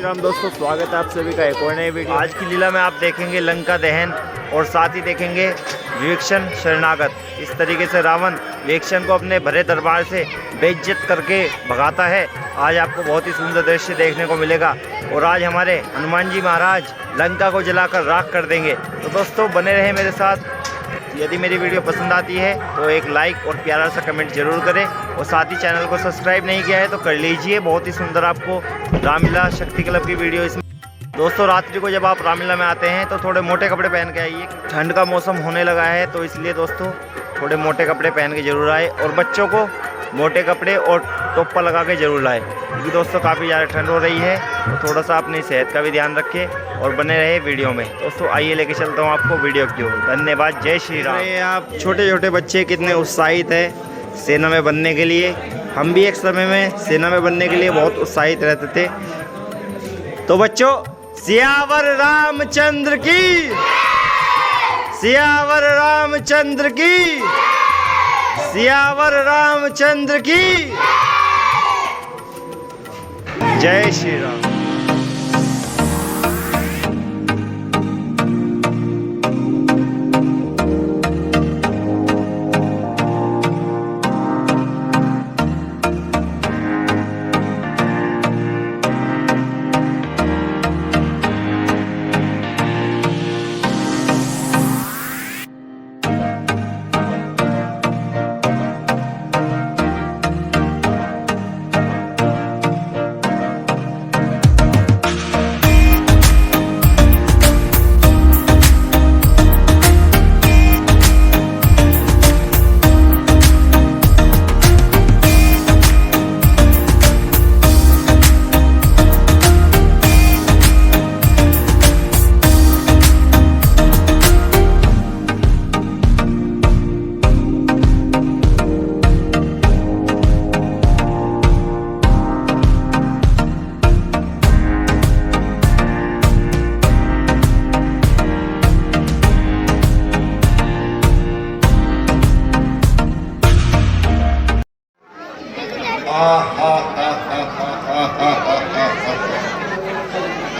राम दोस्तों, स्वागत है आप सभी का एक और नई वीडियो। आज की लीला में आप देखेंगे लंका दहन और साथ ही देखेंगे विभीषण शरणागत। इस तरीके से रावण विभीषण को अपने भरे दरबार से बेइज्जत करके भगाता है। आज आपको बहुत ही सुंदर दृश्य देखने को मिलेगा और आज हमारे हनुमान जी महाराज लंका को जलाकर राख कर देंगे। तो दोस्तों बने रहे मेरे साथ। यदि मेरी वीडियो पसंद आती है तो एक लाइक और प्यारा सा कमेंट जरूर करें और साथ ही चैनल को सब्सक्राइब नहीं किया है तो कर लीजिए। बहुत ही सुंदर आपको रामलीला शक्ति क्लब की वीडियो इसमें। दोस्तों रात्रि को जब आप रामलीला में आते हैं तो थोड़े मोटे कपड़े पहन के आइए। ठंड का मौसम होने लगा है तो इसलिए दोस्तों थोड़े मोटे कपड़े पहन के जरूर आए और बच्चों को मोटे कपड़े और टोपा लगा के जरूर लाए, क्योंकि दोस्तों काफ़ी ज़्यादा ठंड हो रही है। तो थोड़ा सा अपनी सेहत का भी ध्यान रखें और बने रहे वीडियो में। दोस्तों आइए लेके चलता हूँ आपको वीडियो की ओर। धन्यवाद। जय श्री राम। आप छोटे छोटे बच्चे कितने उत्साहित हैं सेना में बनने के लिए। हम भी एक समय में सेना में बनने के लिए बहुत उत्साहित रहते थे। तो बच्चों सियावर रामचंद्र की, सियावर रामचंद्र की, सियावर रामचंद्र की जय श्री राम।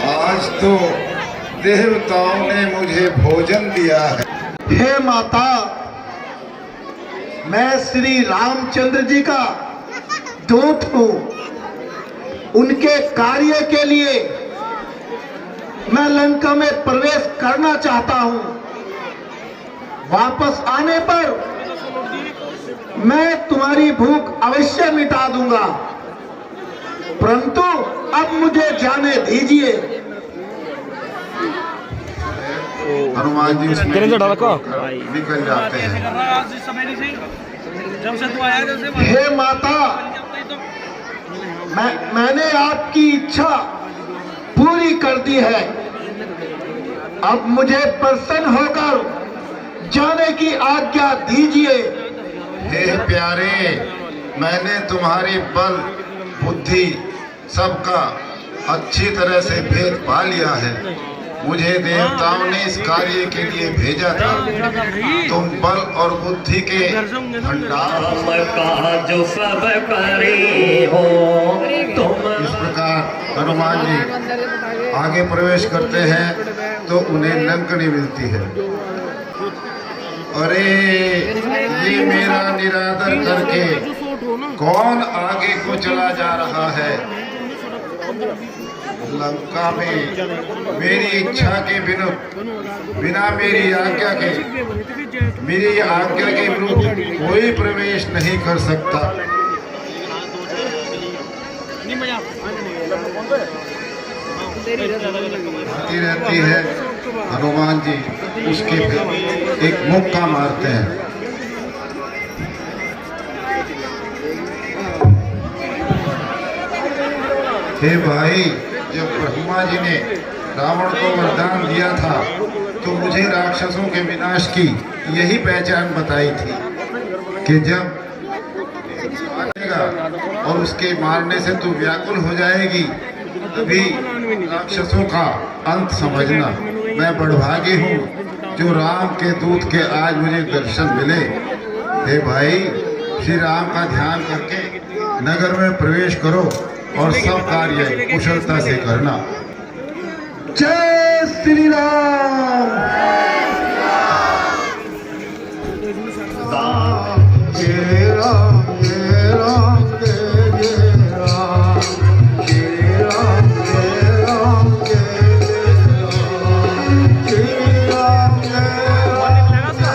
आज तो देवताओं ने मुझे भोजन दिया है। हे माता, मैं श्री रामचंद्र जी का दूत हूँ। उनके कार्य के लिए मैं लंका में प्रवेश करना चाहता हूँ। वापस आने पर मैं तुम्हारी भूख अवश्य मिटा दूंगा, परंतु अब मुझे जाने दीजिए। हनुमान जी उसमें निकल जाते हैं। हे माता, मैंने आपकी इच्छा पूरी कर दी है। अब मुझे प्रसन्न होकर जाने की आज्ञा दीजिए। हे प्यारे, मैंने तुम्हारी बल बुद्धि सबका अच्छी तरह से भेद पा लिया है। मुझे देवताओं ने इस कार्य के लिए भेजा था। तुम बल और बुद्धि के भंडार जो सब करे हो तुम। इस प्रकार हनुमान जी आगे प्रवेश करते हैं तो उन्हें लंकनी मिलती है। अरे ये मेरा निरादर करके कौन आगे को चला जा रहा है? लंका में मेरी इच्छा के बिना मेरी आज्ञा के विरुद्ध कोई प्रवेश नहीं कर सकता। आती रहती है। हनुमान जी उसके एक मुक्का मारते हैं। हे भाई, जब ब्रह्मा जी ने रावण को वरदान दिया था तो मुझे राक्षसों के विनाश की यही पहचान बताई थी कि जब आएगा और उसके मारने से तू व्याकुल हो जाएगी, तभी राक्षसों का अंत समझना। मैं बड़भागी हूँ जो राम के दूत के आज मुझे दर्शन मिले। हे भाई, श्री राम का ध्यान करके नगर में प्रवेश करो और सब कार्य कुशलता से करना। जय श्री राम। जय राम जय राम जय जय राम, जय राम जय राम जय जय राम, जय राम जय।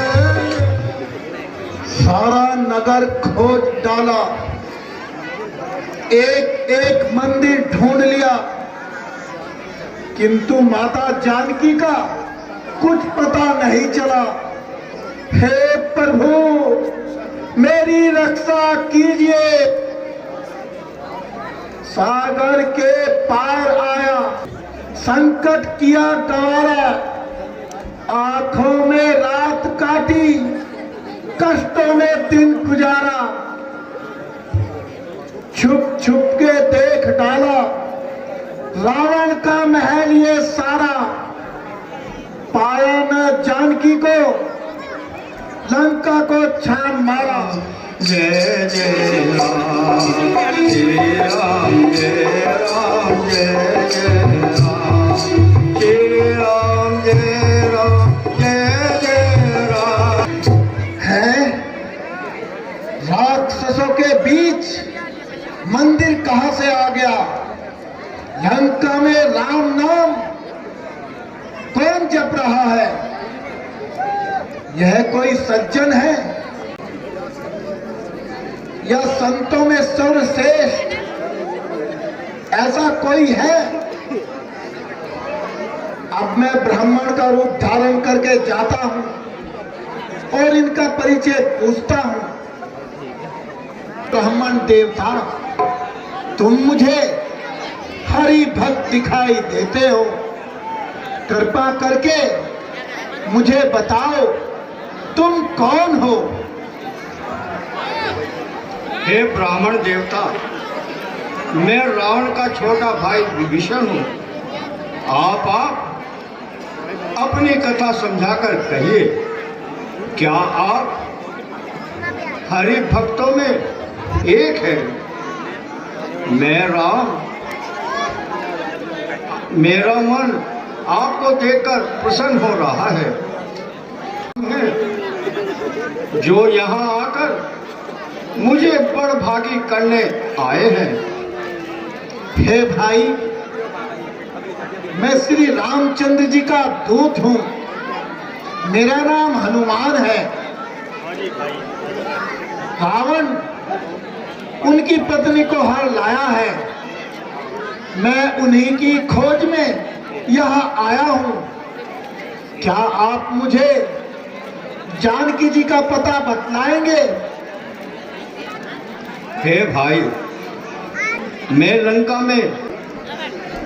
सारा नगर खोज डाला, एक एक मंदिर ढूंढ लिया, किंतु माता जानकी का कुछ पता नहीं चला। हे प्रभु मेरी रक्षा कीजिए। सागर के पार आया, संकट किया गवारा, आंखों में रात काटी, कष्टों में दिन गुजारा। छुप छुप के देख डाला रावण का महल ये सारा, पाया न जानकी को, लंका को छान मारा। जय जय राम जय राम जय राम जय जय राम, जय राम जय राम जय जय राम। है राक्षसों के बीच मंदिर कहां से आ गया? लंका में राम नाम कौन जप रहा है? यह कोई सज्जन है या संतों में सर्वश्रेष्ठ ऐसा कोई है? अब मैं ब्राह्मण का रूप धारण करके जाता हूं और इनका परिचय पूछता हूं। ब्राह्मण देवता, तुम मुझे हरि भक्त दिखाई देते हो, कृपा करके मुझे बताओ तुम कौन हो? हे ब्राह्मण देवता, मैं रावण का छोटा भाई विभीषण हूँ। आप अपनी कथा समझाकर कहिए, क्या आप हरि भक्तों में एक है? मैं राम, मेरा मन आपको देखकर प्रसन्न हो रहा है, जो यहाँ आकर मुझे बड़भागी करने आए हैं। हे भाई, मैं श्री रामचंद्र जी का दूत हूँ, मेरा नाम हनुमान है। रावण उनकी पत्नी को हर लाया है, मैं उन्हीं की खोज में यहाँ आया हूँ। क्या आप मुझे जानकी जी का पता बतलाएंगे? हे भाई, मैं लंका में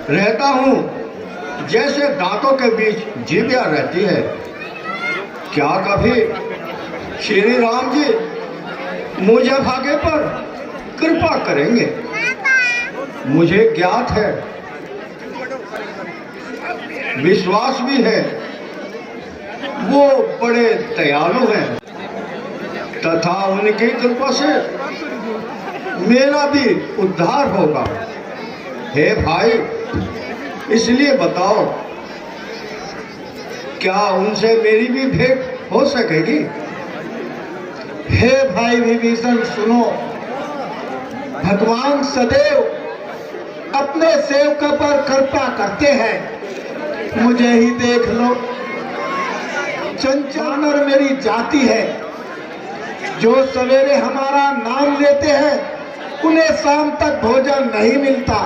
रहता हूँ, जैसे दांतों के बीच जीविया रहती है। क्या कभी श्री राम जी मुझे भागे पर कृपा करेंगे? मुझे ज्ञात है, विश्वास भी है, वो बड़े दयालु हैं, तथा उनकी कृपा से मेरा भी उद्धार होगा। हे भाई, इसलिए बताओ, क्या उनसे मेरी भी भेंट हो सकेगी? हे भाई विभीषण, सुनो, भगवान सदैव अपने सेवकों पर कृपा करते हैं। मुझे ही देख लो, चंचल मेरी जाति है, जो सवेरे हमारा नाम लेते हैं उन्हें शाम तक भोजन नहीं मिलता,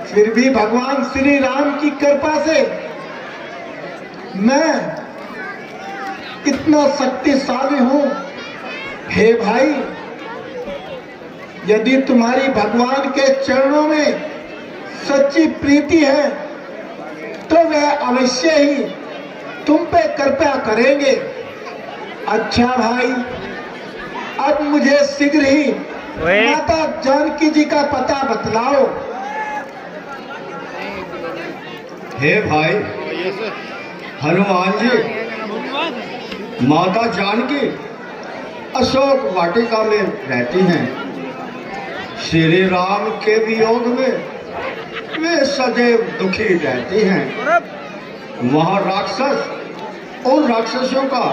फिर भी भगवान श्री राम की कृपा से मैं इतना शक्तिशाली हूं। हे भाई, यदि तुम्हारी भगवान के चरणों में सच्ची प्रीति है तो वह अवश्य ही तुम पे कृपा करेंगे। अच्छा भाई, अब मुझे शीघ्र ही माता जानकी जी का पता बतलाओ। हे भाई हनुमान जी, माता जानकी अशोक वाटिका में रहती हैं। श्री राम के वियोग में वे सदैव दुखी रहते हैं। वहाँ राक्षस और राक्षसों का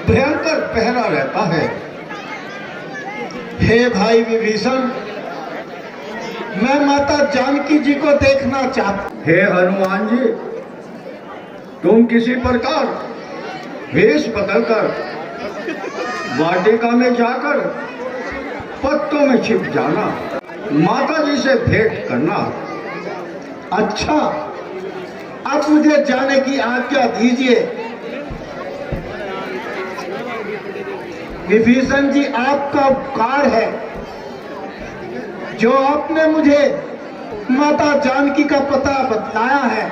भयंकर पहरा रहता है। हे भाई विभीषण, मैं माता जानकी जी को देखना चाहता। हे हनुमान जी, तुम किसी प्रकार वेश बदलकर वाटिका में जाकर पत्तों में छिप जाना, माता जी से भेंट करना। अच्छा, अब मुझे जाने की आज्ञा दीजिए। विभीषण जी, आपका उपकार है जो आपने मुझे माता जानकी का पता बतलाया है।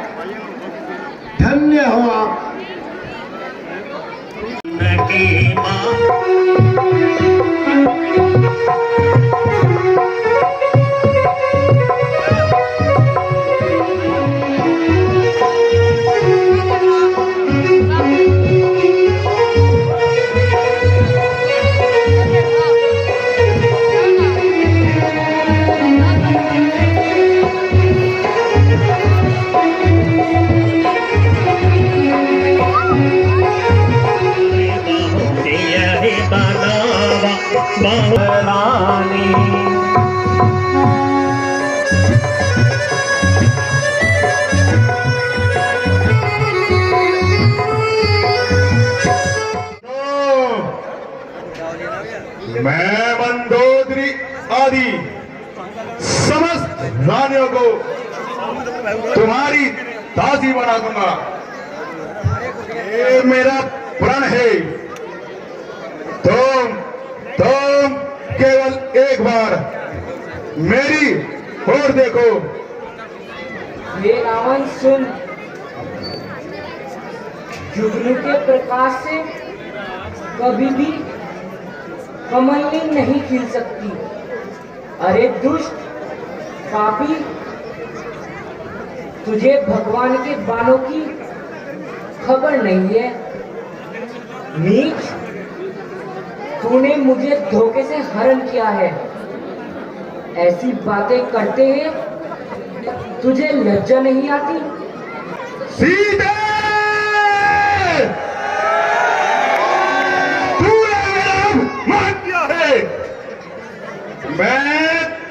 धन्य हो आप। की माँ मैं मंदोदरी आदि समस्त रानियों को तुम्हारी दासी बना दूंगा। ये मेरा प्रण है। तुम केवल एक बार मेरी ओर देखो। ये रावण सुन, जुगनू के प्रकाश से कभी भी कमलनी नहीं खिल सकती। अरे दुष्ट पापी, तुझे भगवान के बाणों की खबर नहीं है। नीच, तूने मुझे धोखे से हरण किया है। ऐसी बातें करते हैं तुझे लज्जा नहीं आती? सीते, तूने मेरा अपमान किया है। मैं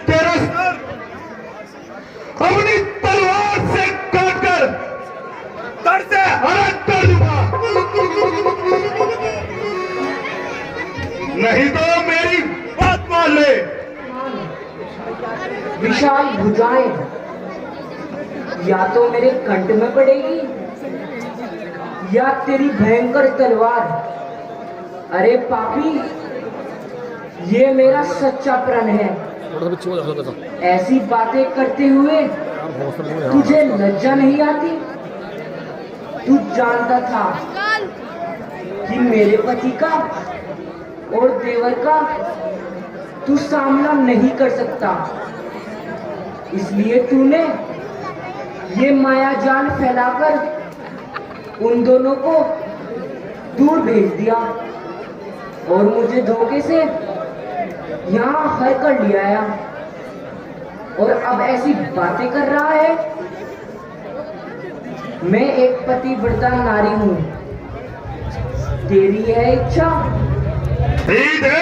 तेरा सर अपनी तलवार से काटकर धड़ से अलग कर दूंगा। नहीं तो मेरी बात मान ले। विशाल भुजाएं या तो मेरे कंठ में पड़ेगी या तेरी भयंकर तलवार। अरे पापी, ये मेरा सच्चा प्रण है। ऐसी बातें करते हुए तुझे लज्जा नहीं आती? तू जानता था कि मेरे पति का और देवर का तू सामना नहीं कर सकता, इसलिए तूने ये माया जाल फैलाकर उन दोनों को दूर भेज दिया और मुझे धोखे से यहाँ हर कर लिया आया। और अब ऐसी बातें कर रहा है। मैं एक पतिव्रता नारी हूँ, तेरी है इच्छा। ठीक है,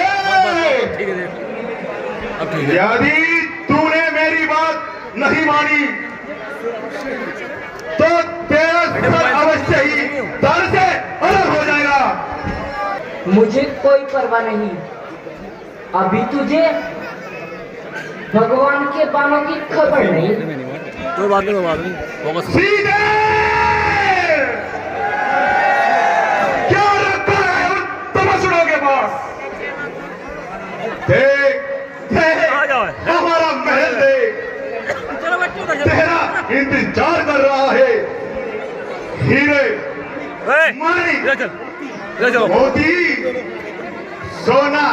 यदि तूने मेरी बात नहीं मानी तो तेरा सर अवश्य ही धड़ से अलग हो जाएगा। मुझे कोई परवाह नहीं। अभी तुझे भगवान के बाणों की खबर नहीं। कोई बात नहीं। सीधे क्या रखा है उन तमसुड़ों के पास? देख हमारा महल देख, तेरा इंतजार कर रहा है। हीरे, माणिक, मोती, सोना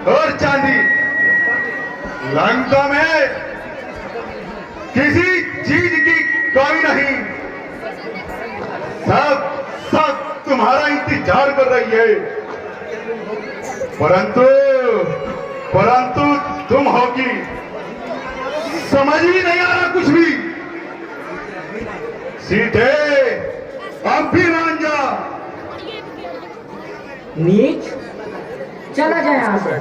और चांदी, लंका में किसी चीज की कमी नहीं। सब तुम्हारा इंतजार कर रही है। परंतु तुम होगी समझ भी नहीं आ रहा कुछ भी। सीधे अब भी मान जा। नीच, चला जाए यहाँ से।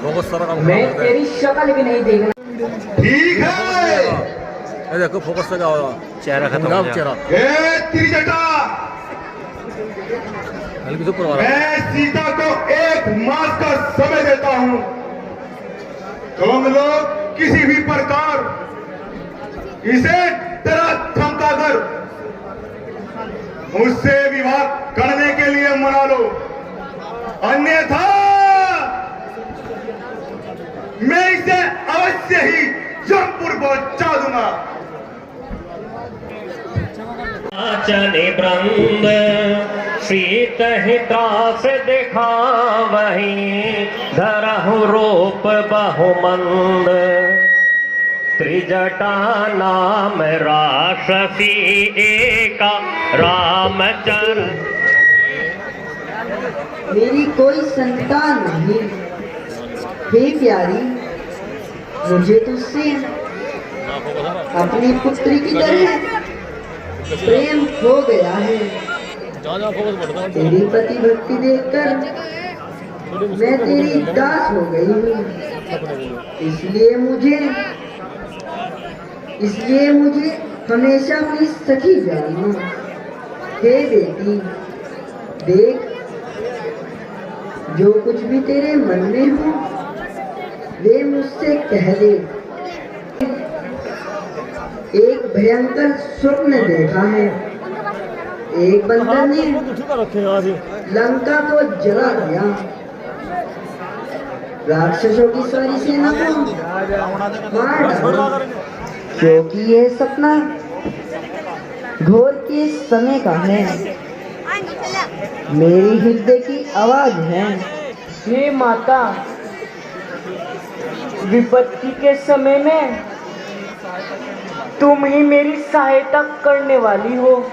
बहुत सारा काम मैं तेरी शक्ल भी नहीं देखना। ठीक है, ये देखो फोकस से क्या होगा, चेहरा खत्म हो गया। चेहरा ए तेरी जटा, हल्की से ऊपर वाला। मैं सीता को 1 मास का समय देता हूं। तुम लोग किसी भी प्रकार इसे डरा धमका कर मुझसे विवाह करने के लिए मना लो, अन्यथा मैं इसे अवश्य ही जमपुर पहुंचा दूंगा। चले ब्रंद शीत हितास देखा वही धरहु रूप बहुमंद त्रिजटा नाम राशि एका रामचर। मेरी कोई संतान नहीं, हे प्यारी, मुझे तुझसे अपनी पुत्री की तरह प्रेम हो गया है। जहाँ फोकस बढ़ता है तेरी पति भक्ति देखकर मैं तेरी दास हो गई हूँ। इसलिए मुझे हमेशा अपनी सखी जानो। हे बेटी, देख, जो कुछ भी तेरे मन में हो वे मुझसे कह दे। एक भयंकर स्वप्न देखा है। एक बंदर ने लंका को जला दिया, राक्षसों की सारी सेना को मार डाला, क्योंकि यह सपना घोर के समय का है। मेरी हृदय की आवाज है। हे माता, विपत्ति के समय में तुम ही मेरी सहायता करने वाली हो।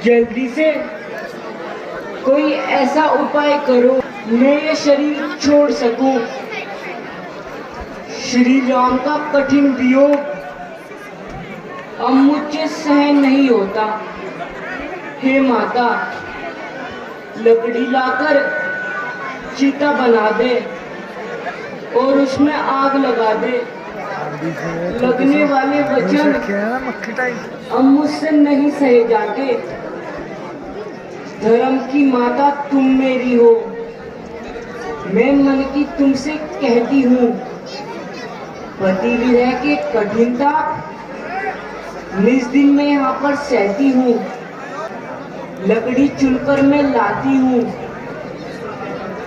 जल्दी से कोई ऐसा उपाय करो मैं ये शरीर छोड़ सकूं। श्री राम का कठिन वियोग अब मुझसे सहन नहीं होता। हे माता, लकड़ी लाकर चिता बना दे और उसमें आग लगा दे। लगने वाले वचन अब मुझसे नहीं सहे जाते। धर्म की माता तुम मेरी हो। मैं मन की तुमसे कहती हूँ, पति विरह के कठिनता निज दिन में यहाँ पर सहती हूँ। लकड़ी चुनकर मैं लाती हूँ,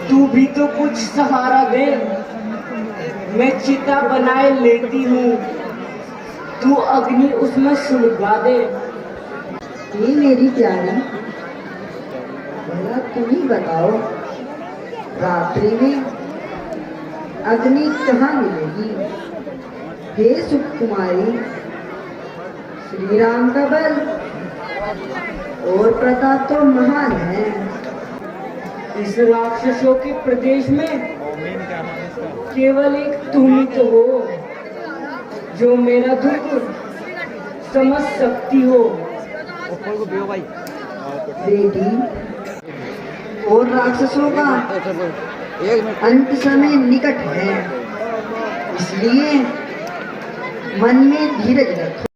तू भी तो कुछ सहारा दे। मैं चिता बनाए लेती हूँ, तू अग्नि उसमें सुलगा दे। ये मेरी प्यारी, भला तुम ही बताओ, रात्रि में अग्नि कहाँ मिलेगी? हे सुकुमारी, श्री राम का बल और प्रताप तो महान है। इस राक्षसों के प्रदेश में केवल एक तुम ही तो हो जो मेरा दुख समझ सकती हो। बेटी, और राक्षसों का अंत समय निकट है, इसलिए मन में धीरज रखो।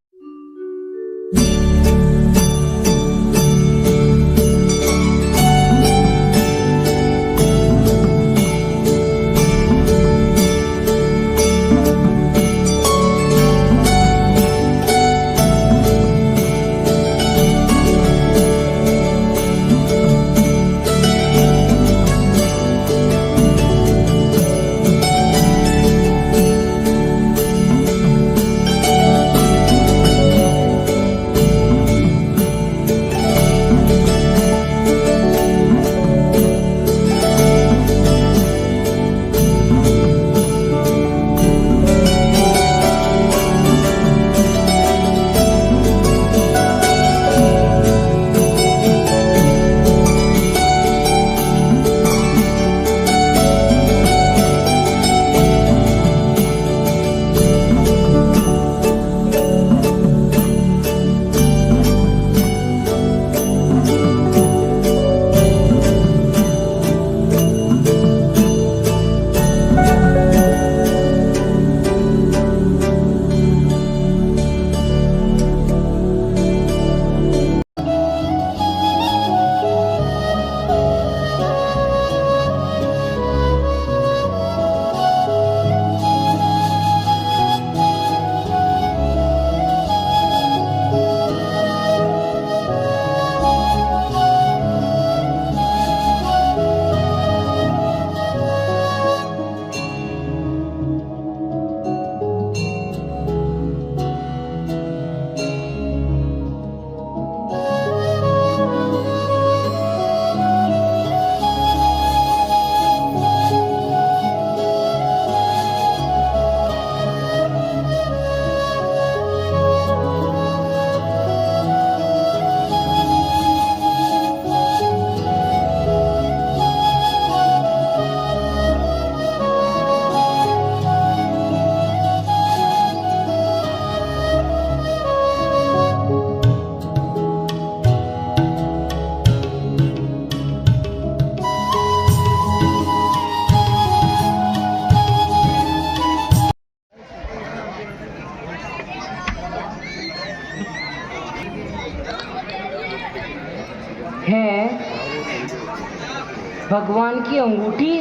भगवान की अंगूठी।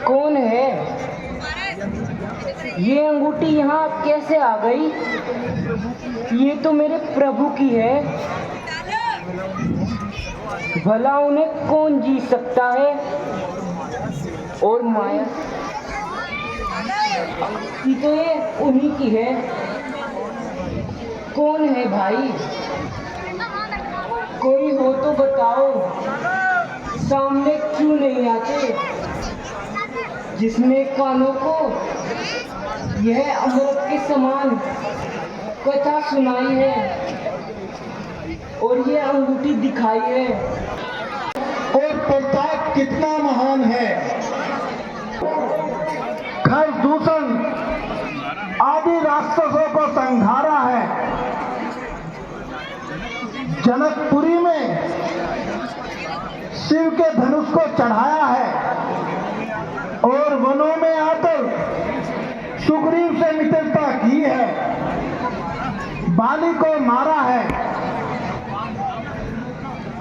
कौन है ये अंगूठी? यहाँ कैसे आ गई? ये तो मेरे प्रभु की है। भला उन्हें कौन जीत सकता है? और माया अंगूठी तो ये उन्हीं की है। कौन है भाई? कोई हो तो बताओ, सामने क्यों नहीं आते? जिसने कानों को यह अमृत के समान कथा सुनाई है और ये अंगूठी दिखाई है। और प्रताप कितना महान है। खर दूषण आदि राक्षसों को संहारा है। जनकपुरी में शिव के धनुष को चढ़ाया है और वनों में आकर सुग्रीव से मित्रता की है। बाली को मारा है।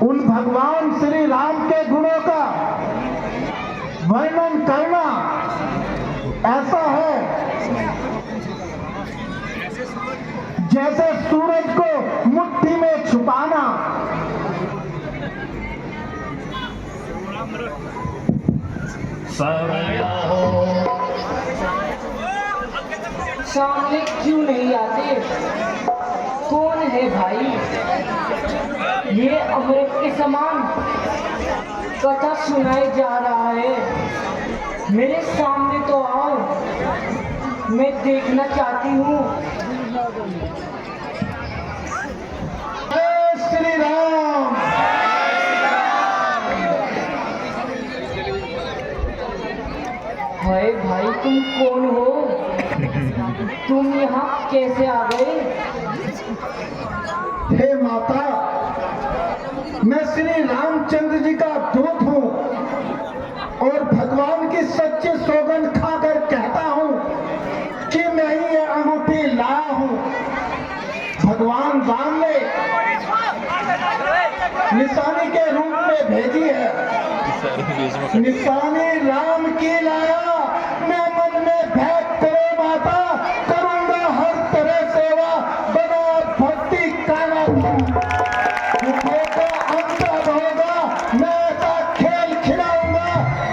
उन भगवान श्री राम के गुणों का वर्णन करना ऐसा है जैसे सूरज को मुट्ठी में छुपाना। सामने क्यों नहीं आते? कौन है भाई? ये अमृत के समान कथा सुनाई जा रहा है। मेरे सामने तो आओ, मैं देखना चाहती हूँ। जय श्री राम। हाय भाई, तुम कौन हो? तुम यहाँ कैसे आ गए? हे माता, मैं श्री रामचंद्र जी का दूत हूँ और भगवान की सच्ची सौगंध खाकर कहता हूँ कि मैं ही ये अंगूठी लाया हूँ। भगवान राम ने निशानी के रूप में भेजी है। निशानी राम की लाया, मैं मन में भय करो माता, करूंगा हर तरह सेवा, बना भक्ति करना। अंत होगा, मैं ऐसा खेल खिलाऊंगा,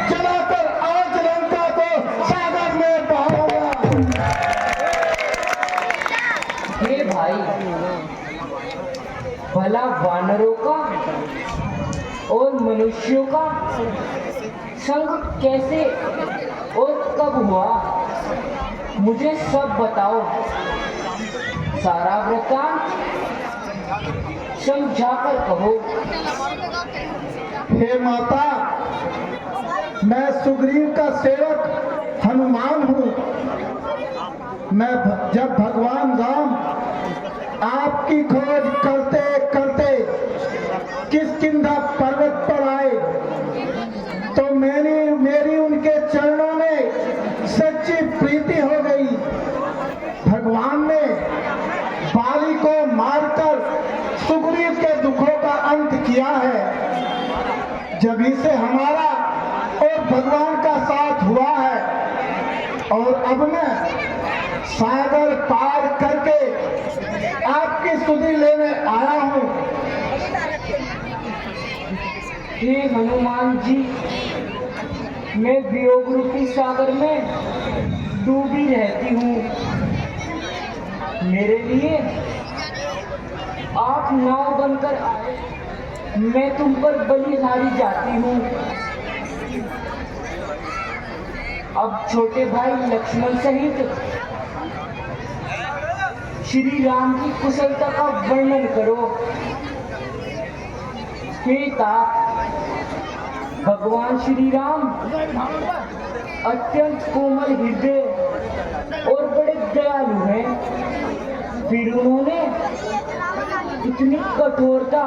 चलाकर आज लंका को सागर में बहाऊंगा। हे भाई, भला वानरों का और मनुष्यों का संग कैसे और कब हुआ? मुझे सब बताओ। सारा वृत्तांत समझाकर कहो। हे माता, मैं सुग्रीव का सेवक हनुमान हूँ। जब भगवान राम आपकी खोज करते करते किष्किंधा पर्वत पर आए तो मेरी उनके चरणों में सच्ची प्रीति हो गई। भगवान ने बाली को मारकर सुग्रीव के दुखों का अंत किया है। जब इसे हमारा और भगवान का साथ हुआ है और अब मैं सागर पार करके आपकी सुधि लेने आया हूँ। हे हनुमान जी, मैं वियोग रूपी सागर में डूबी रहती हूँ। मेरे लिए आप नाव बनकर आए, मैं तुम पर बलिहारी जाती हूँ। अब छोटे भाई लक्ष्मण सहित श्री राम की कुशलता का वर्णन करो। हे तात, भगवान श्री राम अत्यंत कोमल हृदय और बड़े दयालु हैं। फिर उन्होंने इतनी कठोरता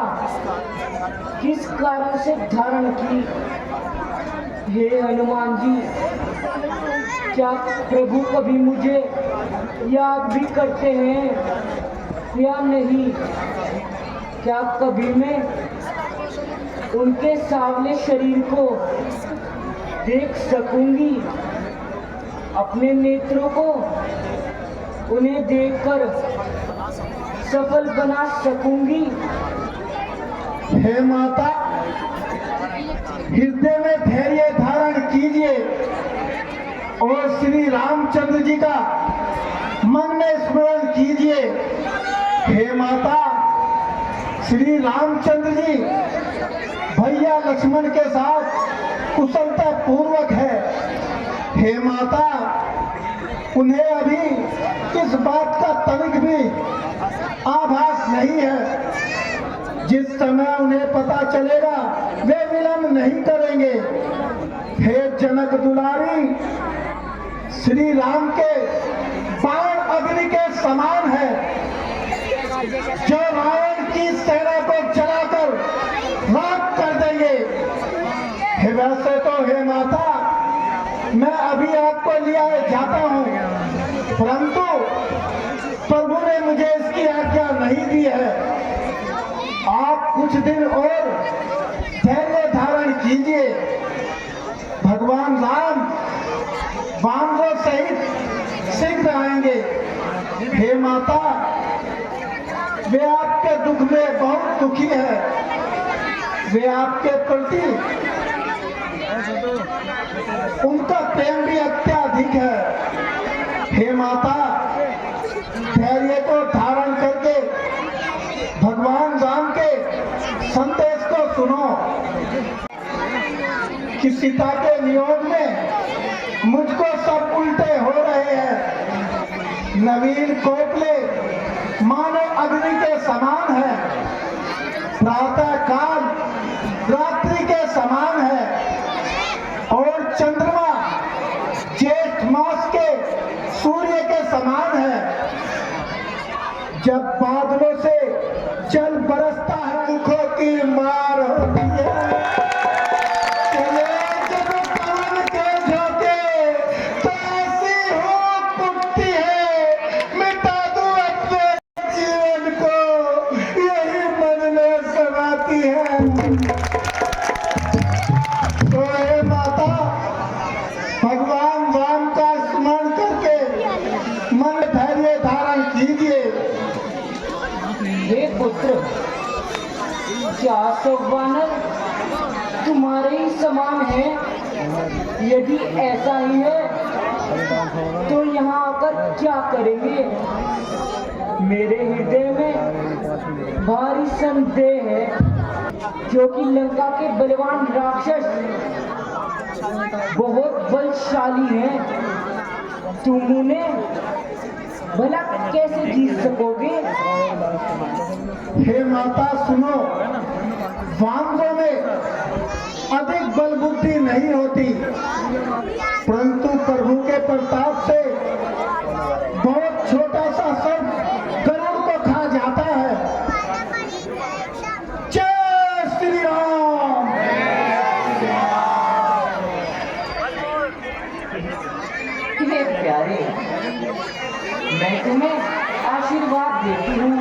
किस कारण से धारण की? हे हनुमान जी, क्या प्रभु कभी मुझे याद भी करते हैं? या नहीं, क्या कभी मैं उनके सांवले शरीर को देख सकूंगी? अपने नेत्रों को उन्हें देखकर सफल बना सकूंगी? हे माता, हृदय में धैर्य धारण कीजिए और श्री रामचंद्र जी का मन में स्मरण कीजिए। हे माता, श्री रामचंद्र जी भैया लक्ष्मण के साथ कुशलता पूर्वक है। हे माता, उन्हें अभी इस बात का तनिक भी आभास नहीं है। जिस समय उन्हें पता चलेगा वे विलंब नहीं करेंगे। हे जनक दुलारी, श्री राम के बाण अग्नि के समान है, जो रावण की सेना को जलाकर राख कर देंगे। हे वैसे तो हे माता, मैं अभी आपको लिया जाता हूँ, परंतु प्रभु ने मुझे इसकी आज्ञा नहीं दी है। आप कुछ दिन और धैर्य धारण कीजिए। भगवान राम वानरों सहित शीघ्र आएंगे। हे माता, वे आपके दुख में बहुत दुखी है। वे आपके प्रति उनका प्रेम भी अत्याधिक है। हे माता, धैर्य को धारण करके भगवान राम के संदेश को सुनो कि सीता के वियोग में मुझको सब उल्टे हो रहे हैं। नवीन कोपले मानो अग्नि के समान है, प्रातः काल रात्रि के समान है, और चंद्रमा जेठ मास के सूर्य के समान है। जब बादलों से जल बरसता है, दुखों की मार होती है। चले जब पवन के झोंके तो ऐसी होप उठती है, मिटा दूं अपने जीवन को, यही मन में समाती है। तो हे माता, भगवान राम का स्मरण करके मन धैर्य धारण कीजिए। हे पुत्र, क्या सब वानर तुम्हारे ही समान है? यदि ऐसा ही है तो यहाँ आकर क्या करेंगे? मेरे हृदय में भारी संदेह है, क्योंकि लंका के बलवान राक्षस बहुत बलशाली हैं। तुम उन्हें भला कैसे जीत सकोगे? हे माता सुनो, वानरों में अधिक बल बुद्धि नहीं होती, परंतु प्रभु के प्रताप से बहुत छोटा सा सर्प गरुड़ को खा जाता है। जय श्री राम। हे प्यारे, मैं तुम्हें आशीर्वाद देती हूँ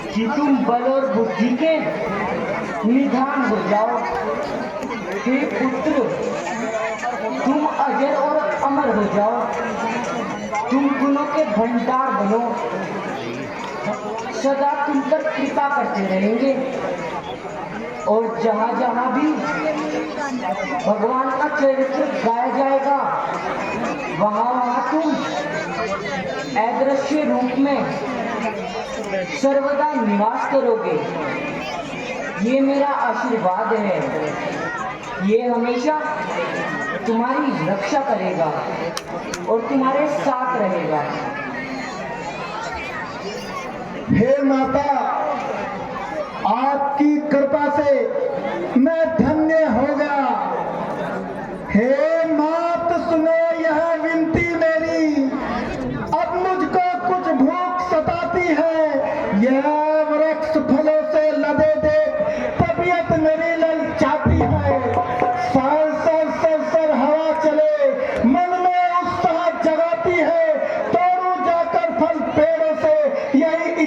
कि तुम बल और बुद्धि के निधान हो जाओ। हे पुत्र, तुम अजर और अमर हो जाओ। तुम गुणों के भंडार बनो, सदा तुम पर कृपा करते रहेंगे। और जहाँ जहाँ भी भगवान का चरित्र गाया जाएगा, वहाँ वहाँ तुम अदृश्य रूप में सर्वदा निवास करोगे। ये मेरा आशीर्वाद है। ये हमेशा तुम्हारी रक्षा करेगा और तुम्हारे साथ रहेगा। हे माता, आपकी कृपा से मैं धन्य हो गया। हे मात, सुनो यह विनती मेरी, अब मुझको कुछ भूख सताती है। यह वृक्ष फलों से लदे देख तबीयत मेरी ललचाती है। सर सर सर सर हवा चले, मन में उत्साह जगाती है। तोड़ू जाकर फल पेड़ों से, यही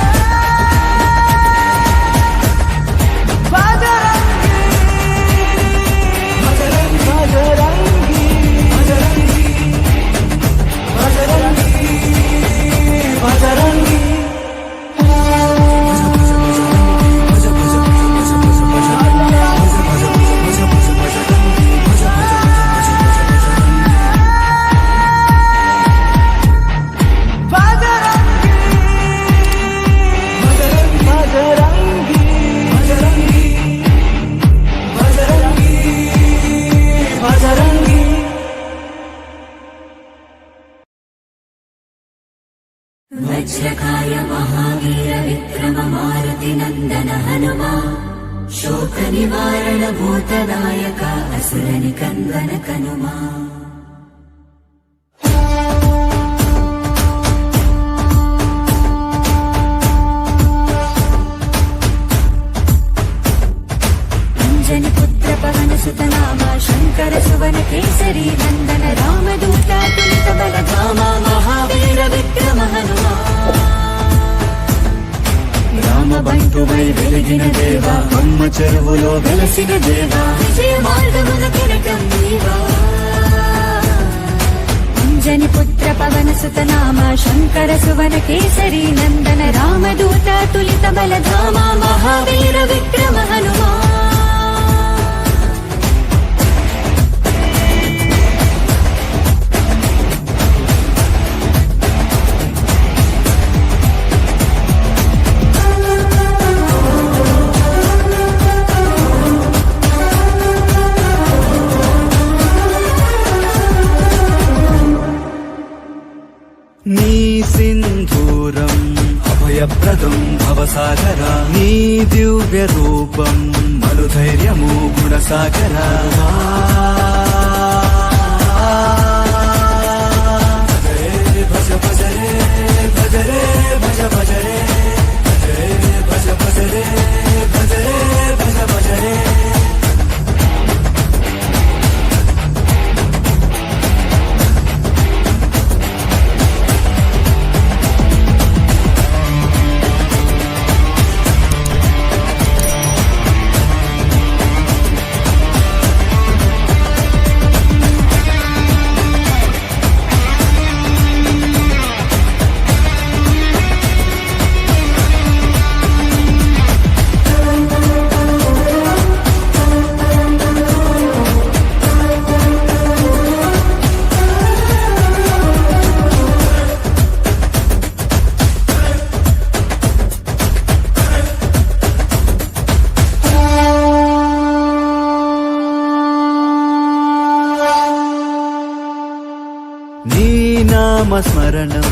वज्रकाय महावीर विक्रम मारुति नंदन हनुमा शोक निवारण भूतनायक असुर निकंदन कनुमा अंजनी पुत्र पवन सुत नामा शंकर सुवन केसरी नंदन रामदूत तुलित बलधामा महावीर विक्रम हनुमा రామ బంటువై వెలిగిన దేవా అమ్మ చెరువులో వెలసిన దేవా విజయ మార్గమున కిరటం నీవా अंजनी पुत्र पवन सुत नामा शंकर सुवन केसरी नंदन रामदूत तुलित बल धामा महावीर विक्रम हनुमान। నీ సింధూరం అభయప్రదం భవసాగరా నీ దివ్య రూపం మరుధైర్యము గుణసాగరా భజ భజ రే భజ రే భజ భజ రే భజ భజ రే భజ రే భజ భజ రే నీ నామస్మరణం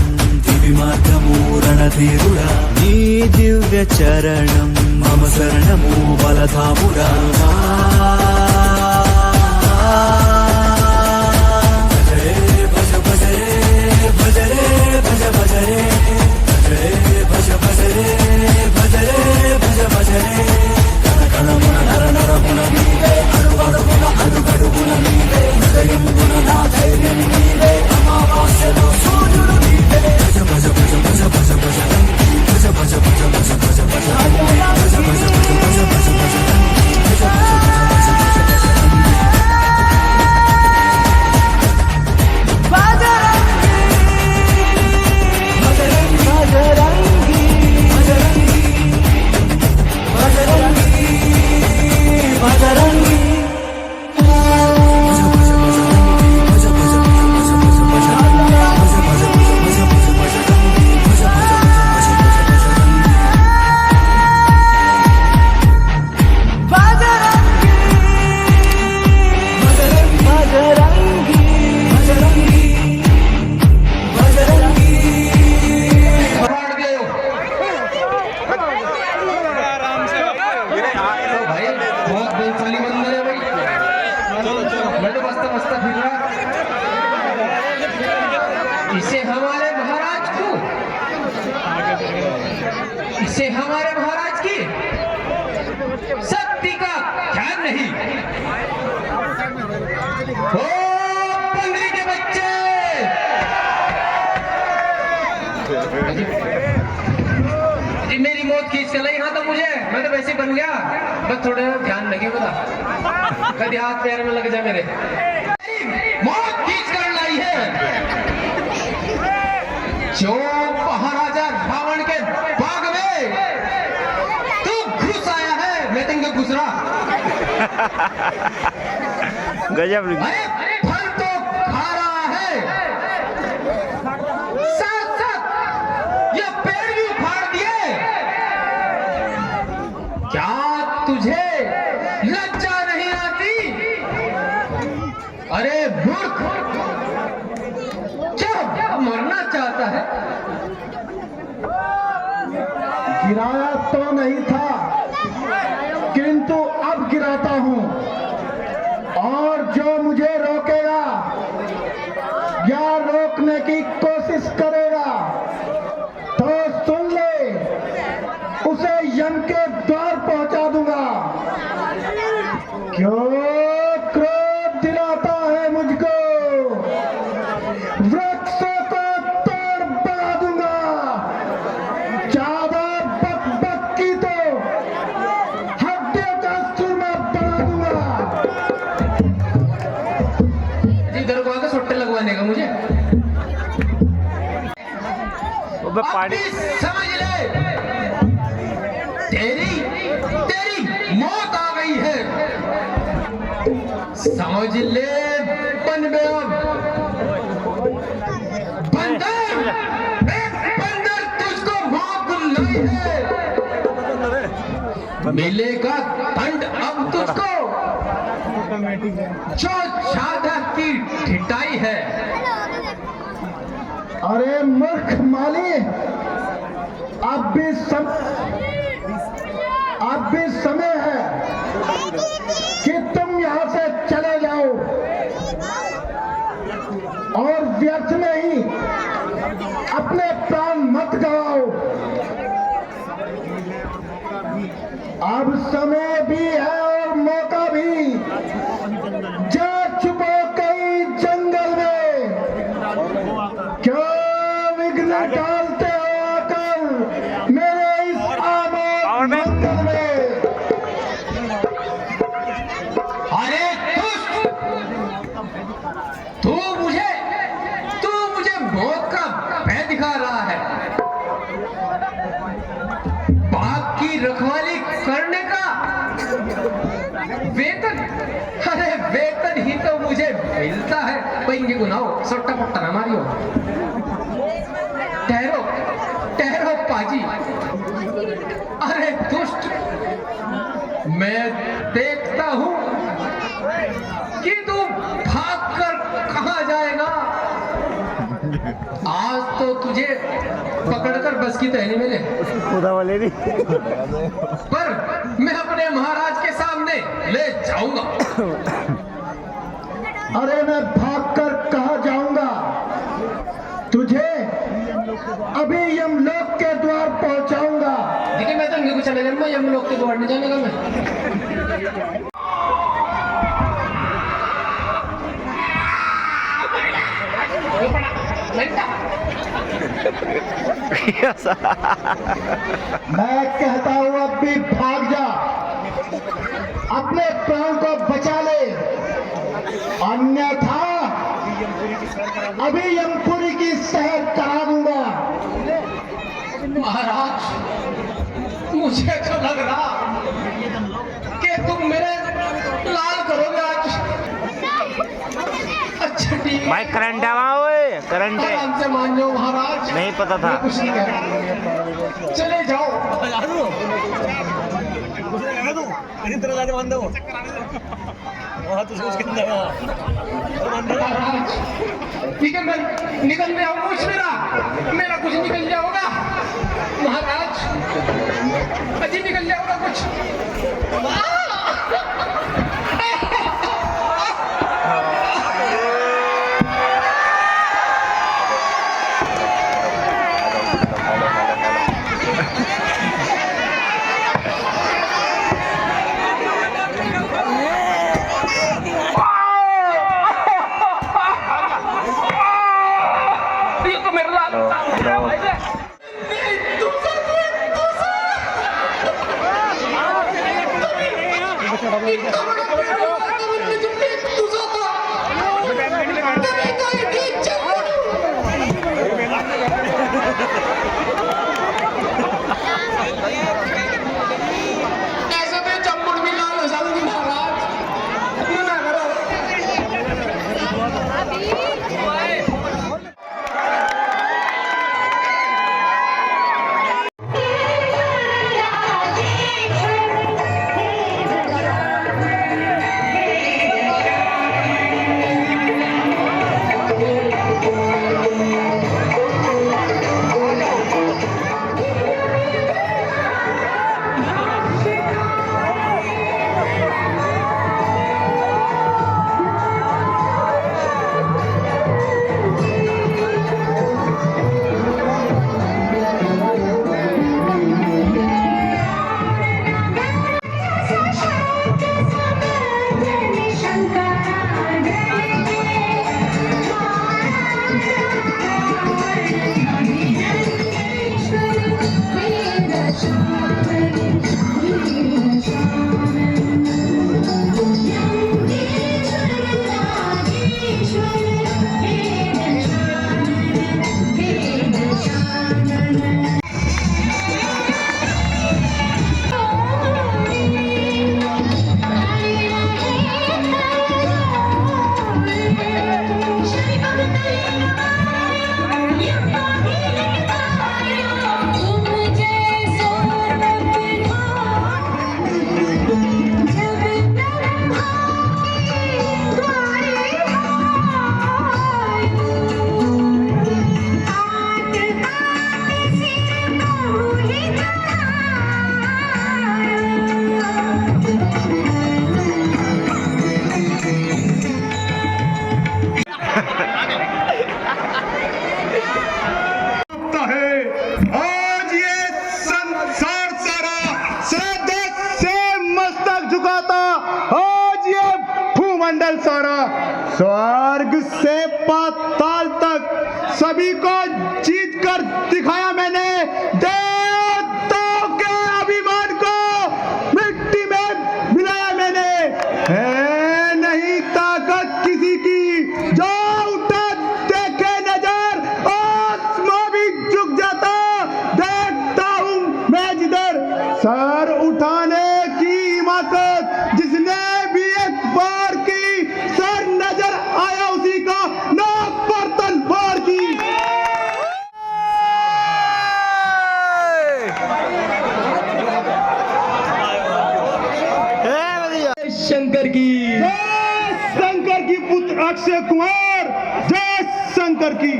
దివి మార్గము రణధీరుడా నీ దివ్య చరణం మమ శరణము బలధాముడా భజ భజ రే భజ రే భజ భజ రే భజ భజ రే భజ రే భజ భజ రే కణకణమున నర నరమున నీవే అడుగడుగున అడుగడుగున నీవే హృదయమున నా ధైర్యం నీవే అమావాస్యలో సూర్యుడు నీవే భజ భజ భజ భజ భజ భజ భజ భజ భజ భజ భజ భజ భజ భజ భజ భజ భజ భజ इसे हमारे महाराज की शक्ति का ध्यान नहीं। ओ पंगड़ी के बच्चे, जी मेरी मौत खींच कर लाई यहाँ तो मुझे, मैं तो वैसे बन गया, बस थोड़ा ध्यान लगे बता, कभी हाथ पैर में लग जाए मेरे। मौत खींच कर लाई है जो महाराजा रावण के बाग में तू घुस आया है, मैं तुमको घुस रहा। गजब। अरे फल तो खा रहा है, साथ साथ ये पेड़ भी उखाड़ दिए। क्या तुझे लज्जा नहीं आती? अरे मूर्ख, क्या मरना चाहता है? गिराया तो नहीं था, किंतु अब गिराता हूं, और जो मुझे रोकेगा या रोकने की कोशिश करेगा तो सुन ले, उसे यम के द्वार पहुंचा दूंगा। क्यों क्रोध दिलाता है मुझको? वृक्षों को तोड़ बना दूंगा। ज्यादा बक बक की तो हड्डियों का चूरमा बना दूंगा। इधर को आकर सुट्टे लगवाने का मुझे। वो पार्टी समझ ले, तेरी मौत आ गई है। समझ ले बंदर तुझको मौत बुलाई है। मिलेगा दंड अब तुझको, जो ज्यादा की ढिठाई है। अरे मूर्ख माली, अब भी समय है कि तुम यहाँ से चले जाओ और व्यर्थ में ही अपने प्राण मत गवाओ। अब समय भी है और मौका भी। जा छुपो कई जंगल में, क्यों विघ्न डालते हो आकर मेरे इस आबाद मंदिर में। अरे तू मुझे मौत का भय दिखा रहा है। बाग की रखवाली करने का वेतन, अरे वेतन ही तो मुझे मिलता है। पैंगे गुनाहो, सट्टा पट्टा ना मारियो। ठहरो पाजी। अरे दुष्ट, मैं देखता हूं कि तू भागकर कहां जाएगा। आज तो तुझे पकड़कर बस की तहनी में ले, खुदा वाले नहीं, पर मैं अपने महाराज के सामने ले जाऊंगा। अरे मैं भागकर कहां जाऊंगा, तुझे अभी यमलोक के द्वार पहुंचाऊंगा। देखिए मैं तो इनके कुछ चले जाऊंगा, यमलोक के द्वार नहीं जाने का मैं। मैं कहता हूं अब भी भाग जा, अपने प्राण को बचा ले, अन्यथा अभी यमपुरी की सैर करा दूंगा। महाराज, मुझे तो लग रहा कि तुम मेरे लाल करोगे आज। अच्छा ठीक है, भाई करंट है वहाँ, ओए करंट है। आराम से मान जाओ महाराज, नहीं पता था। मैं कुछ नहीं कह रहा, चले जाओ। ठीक है, मैं निकल रहा हूँ, कुछ मेरा कुछ निकल जाओगा महाराज, अजी निकल जाओगा कुछ। सभी को जीत कर दिखाया मैंने, देवताओं के अभिमान को मिट्टी में मिलाया मैंने। है नहीं ताकत किसी की, जो उठा देखे नजर आसमां भी झुक जाता। देखता हूं मैं जिधर सर उठाने की हिम्मत, जिसने भी एक बार की सर नजर आया उसी का नाक पर तलवार की। शंकर की, जय शंकर की पुत्र अक्षय कुमार, जय शंकर की।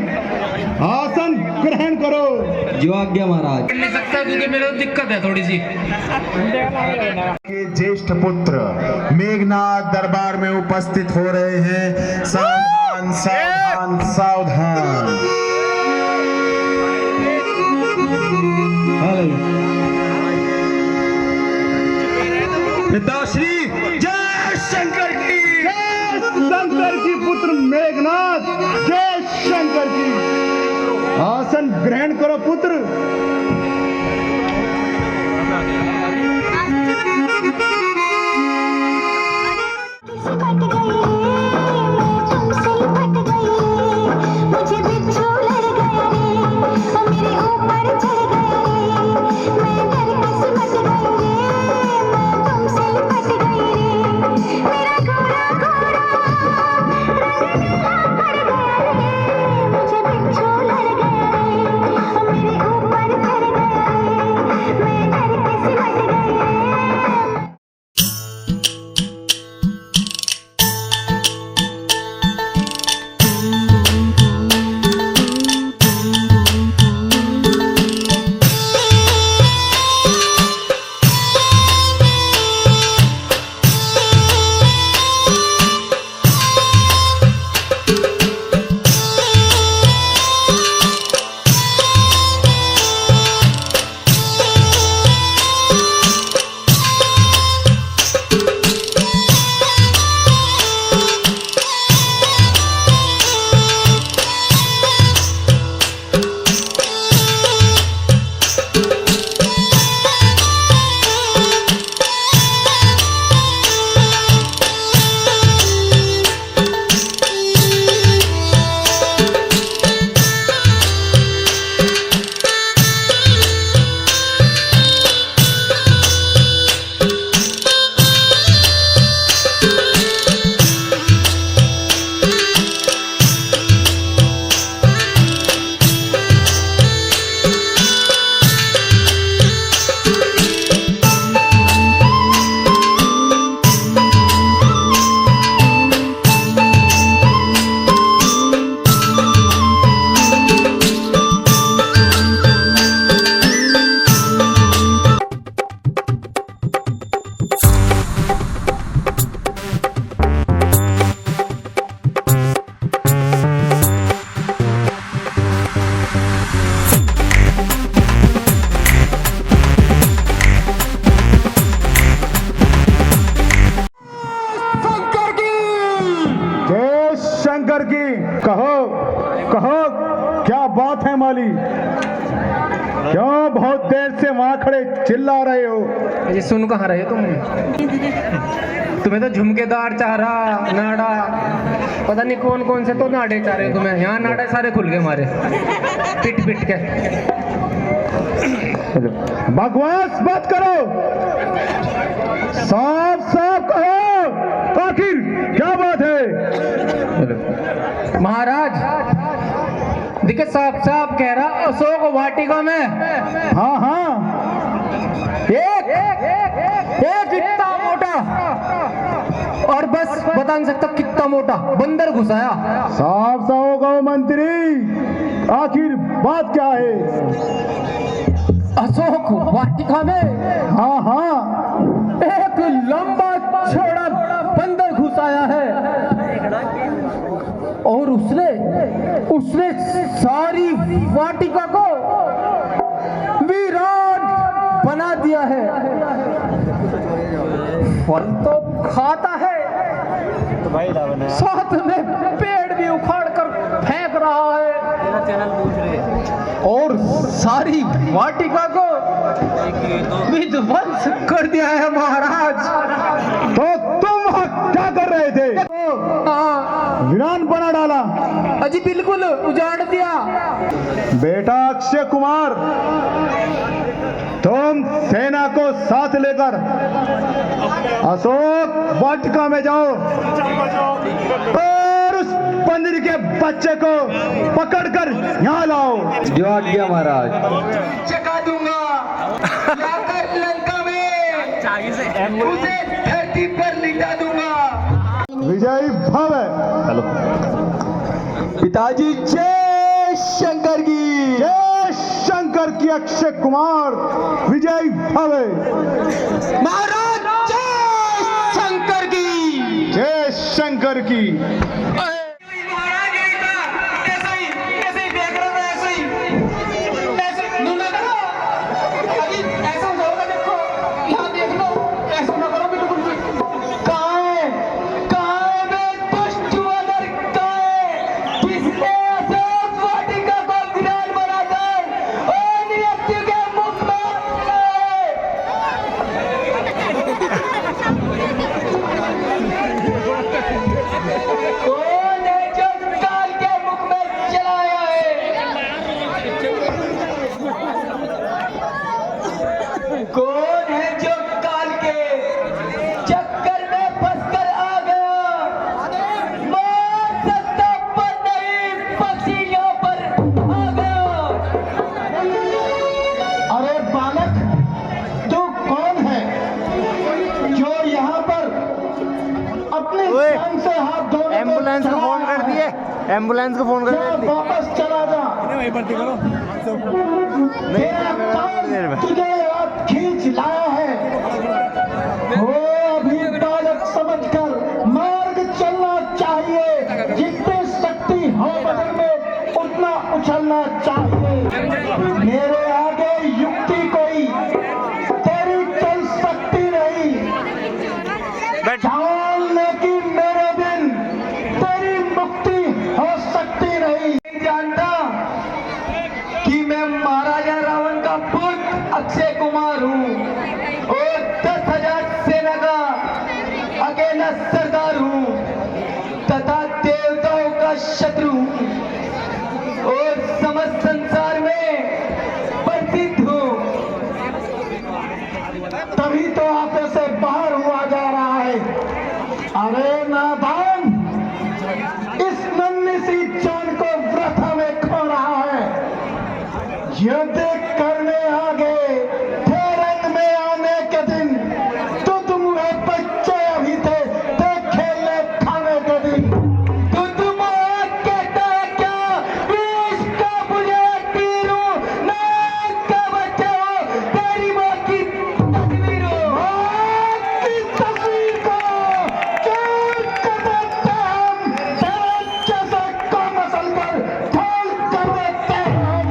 आसन ग्रहण करो। जो आज्ञा महाराज। नहीं सकता क्योंकि मेरे को दिक्कत है थोड़ी सी। के ज्येष्ठ पुत्र मेघनाथ दरबार में उपस्थित हो रहे हैं। सावधान सावधान सावधान। पिताश्री जय शंकर की, जय शंकर की पुत्र मेघनाथ, जय शंकर की। आसन ग्रहण करो पुत्र। शंकर की। कहो कहो क्या बात है माली, क्यों बहुत देर से वहां खड़े चिल्ला रहे हो? ये सुन कहाँ रहे तुम? तुम्हें तो झुमकेदार चाह रहा, नाड़ा, पता नहीं कौन कौन से तो नाड़े चाह रहे तुम्हें। यहाँ नाड़े सारे खुल गए हमारे, पिट पिट के। बकवास मत करो, साफ साफ कहो आखिर क्या बात है? महाराज देखिए साफ साफ कह रहा, अशोक वाटिका में हाँ हाँ एक इतना मोटा, और बस बता नहीं सकता कितना मोटा बंदर घुसाया। साफ साफ कहो मंत्री, आखिर बात क्या है? अशोक वाटिका में हाँ हाँ एक लंबा चौड़ा बंदर घुसाया है, और उसने सारी वाटिका को वीरान बना दिया है। फल तो खाता है, साथ में पेड़ भी उखाड़ कर फेंक रहा है। और सारी वाटिका को विध्वंस कर दिया है महाराज। तो तुम क्या कर रहे थे? वीरान बना डाला। अजी बिल्कुल उजाड़ दिया। बेटा अक्षय कुमार, तुम सेना को साथ लेकर अशोक वाटिका में जाओ और उस बंदरी के बच्चे को पकड़कर यहाँ लाओ। जवाब दिया महाराज। चका दूंगा, लाकर लंका में उसे धरती पर लिटा दूंगा। विजयी भव है। हेलो पिताजी, जय शंकर की जय शंकर की। अक्षय कुमार विजयी भव है। महाराज जय शंकर की जय शंकर की। कौन है जो काल के चक्कर में फंसकर आ गया? मार सकता पर नहीं, पक्षी यहाँ पर आ गया। अरे बालक, तू कौन है जो यहाँ पर अपने जान से हाथ धोने को एम्बुलेंस को फोन कर दिए। एम्बुलेंस को फोन कर दिए। वापस चला जा। तेरा काम तुझे आप खींच लाया है। वो अभी बालक समझकर मार्ग चलना चाहिए। जितनी शक्ति हो बदन में उतना उछलना चाहिए। मेरे आगे युक्ति कोई तेरी चल सकती नहीं। जानने की मेरे दिन तेरी मुक्ति हो सकती नहीं। जानता कि मैं महाराजा रावण का पुत्र अक्षय कुमार हूँ और 10,000 सेना का अकेला सरदार हूँ तथा देवताओं का शत्रु और समस्त संसार में प्रसिद्ध हूँ। तभी तो आप से बाहर हुआ जा रहा है। अरे नादान, इस नन्ही सी जान को वृथा में खो रहा है। ये देख करने आगे थे रंग में आने के दिन, तो तुम वे बच्चे अभी थे खेलने खाने के दिन। तो तुम कहता है क्या विष का मुझे तीरू नाक का बच्चा हो, तेरी माँ की तस्वीर हो। माँ की तस्वीर को चोर कर देते हम, तेरे जैसे को मसल कर ढोल कर देते हम।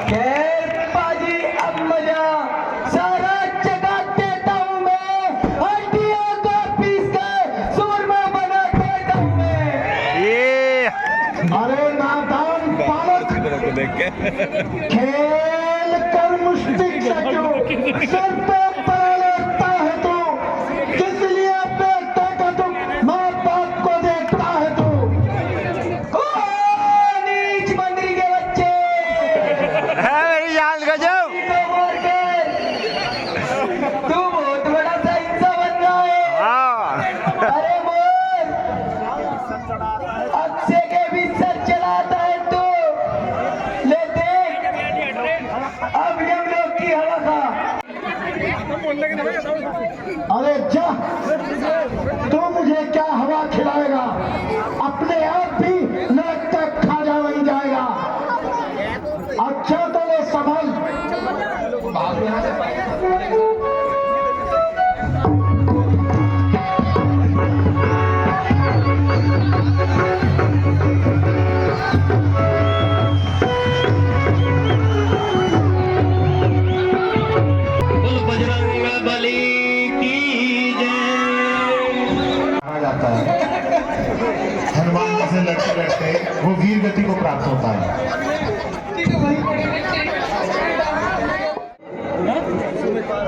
खैर पाजी, अब मजा सारा जगा देता हूँ मैं। हड्डियों को पीस कर सूरमा बना देता हूँ मैं। ये अरे नादान बालक, खेल कर मुश्किल से क्यों सर पे पड़ा लेता है तू? किस लिए बेटे को तू माँ बाप को देखता है तू? ओ नीच मंत्री के बच्चे, है मेरी जान गजब। को मार कर तू बहुत बड़ा सा हिस्सा बन रहा है। हाँ अरे बोल, अक्षय के भी सर चलाता है तू। ले देख, अब यमलोक की हवा खा। अरे जा, तू मुझे क्या हवा खिलाएगा? अपने आप भी नरक तक खाजा बन जाएगा। अच्छा तो वो संभल। बोल बजरंग बली की जय। कहा जाता है हनुमान से लड़का संघर्ष है वो वीर गति को प्राप्त होता है।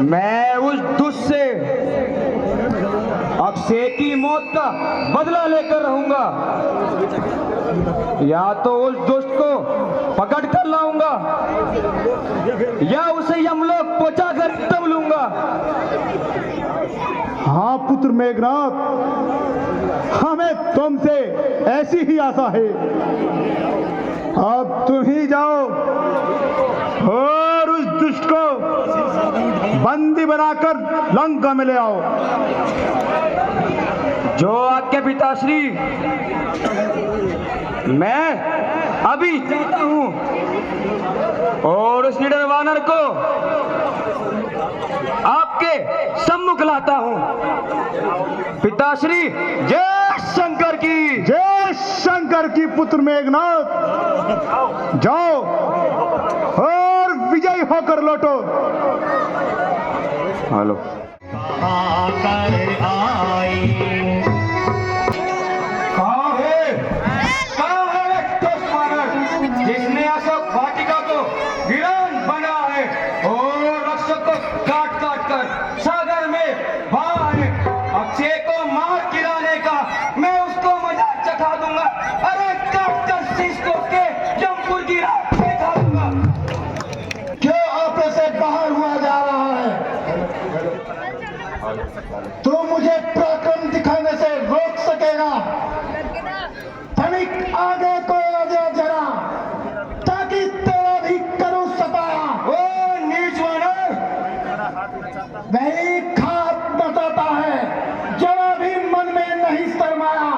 मैं उस दुष्ट से अक्षय की मौत का बदला लेकर रहूंगा, या तो उस दुष्ट को पकड़ कर लाऊंगा या उसे यमलोक पहुंचा कर तब लूंगा। हाँ पुत्र मेघनाथ, हमें तुमसे ऐसी ही आशा है। अब तुम ही जाओ और उस दुष्ट को बंदी बनाकर लंका में ले आओ। जो आज्ञा पिताश्री, मैं अभी जाता हूं और उस निडर वानर को आपके सम्मुख लाता हूं। पिताश्री जय शंकर की, जय शंकर की। पुत्र मेघनाथ, जाओ और विजयी होकर लौटो। हेलो जिसने अशोक वाटिका को वीरान बना है और रक्षक को काट काट कर सागर में बहा है। अक्षय को मार गिराने का मैं उसको मजा चखा दूंगा। अरे काट कर शीश को के जमपुर की राह दिखा दूंगा। क्यों आपे से बाहर हुआ जा रहा है? तू मुझे पराक्रम दिखाने से रोक सकेगा? तनिक आगे को आ जा जरा, ताकि तेरा भी करूं सताया। ओ नीच वानर, वही खाप बताता है, जरा भी मन में नहीं शर्माया।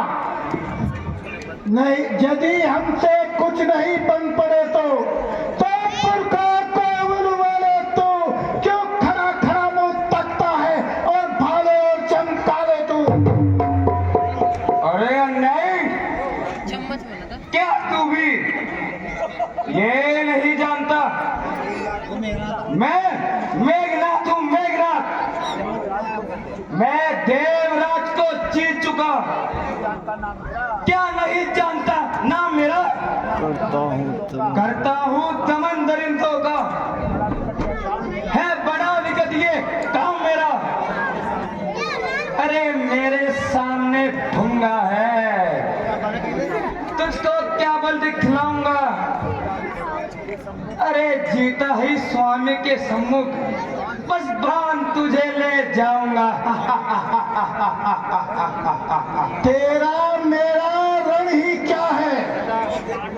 नहीं, यदि हमसे कुछ नहीं बन पड़े तो पुरखा काबुल वाले तो क्यों खड़ा खड़ा मुंह तकता है और भाले और चमकाले तू? अरे नहीं, क्या तू भी ये नहीं जानता मैं मेघनाथ हूं? मेघनाथ, मैं देवराज को जीत चुका। क्या नहीं जानता नाम मेरा? करता हूं दमन दरिंदों का, है बड़ा विकट ये काम मेरा। अरे मेरे सामने भूंगा है, तुझको क्या बल दिखलाऊंगा। अरे जीता ही स्वामी के सम्मुख बस बांध तुझे ले जाऊंगा। तेरा मेरा रण ही क्या है?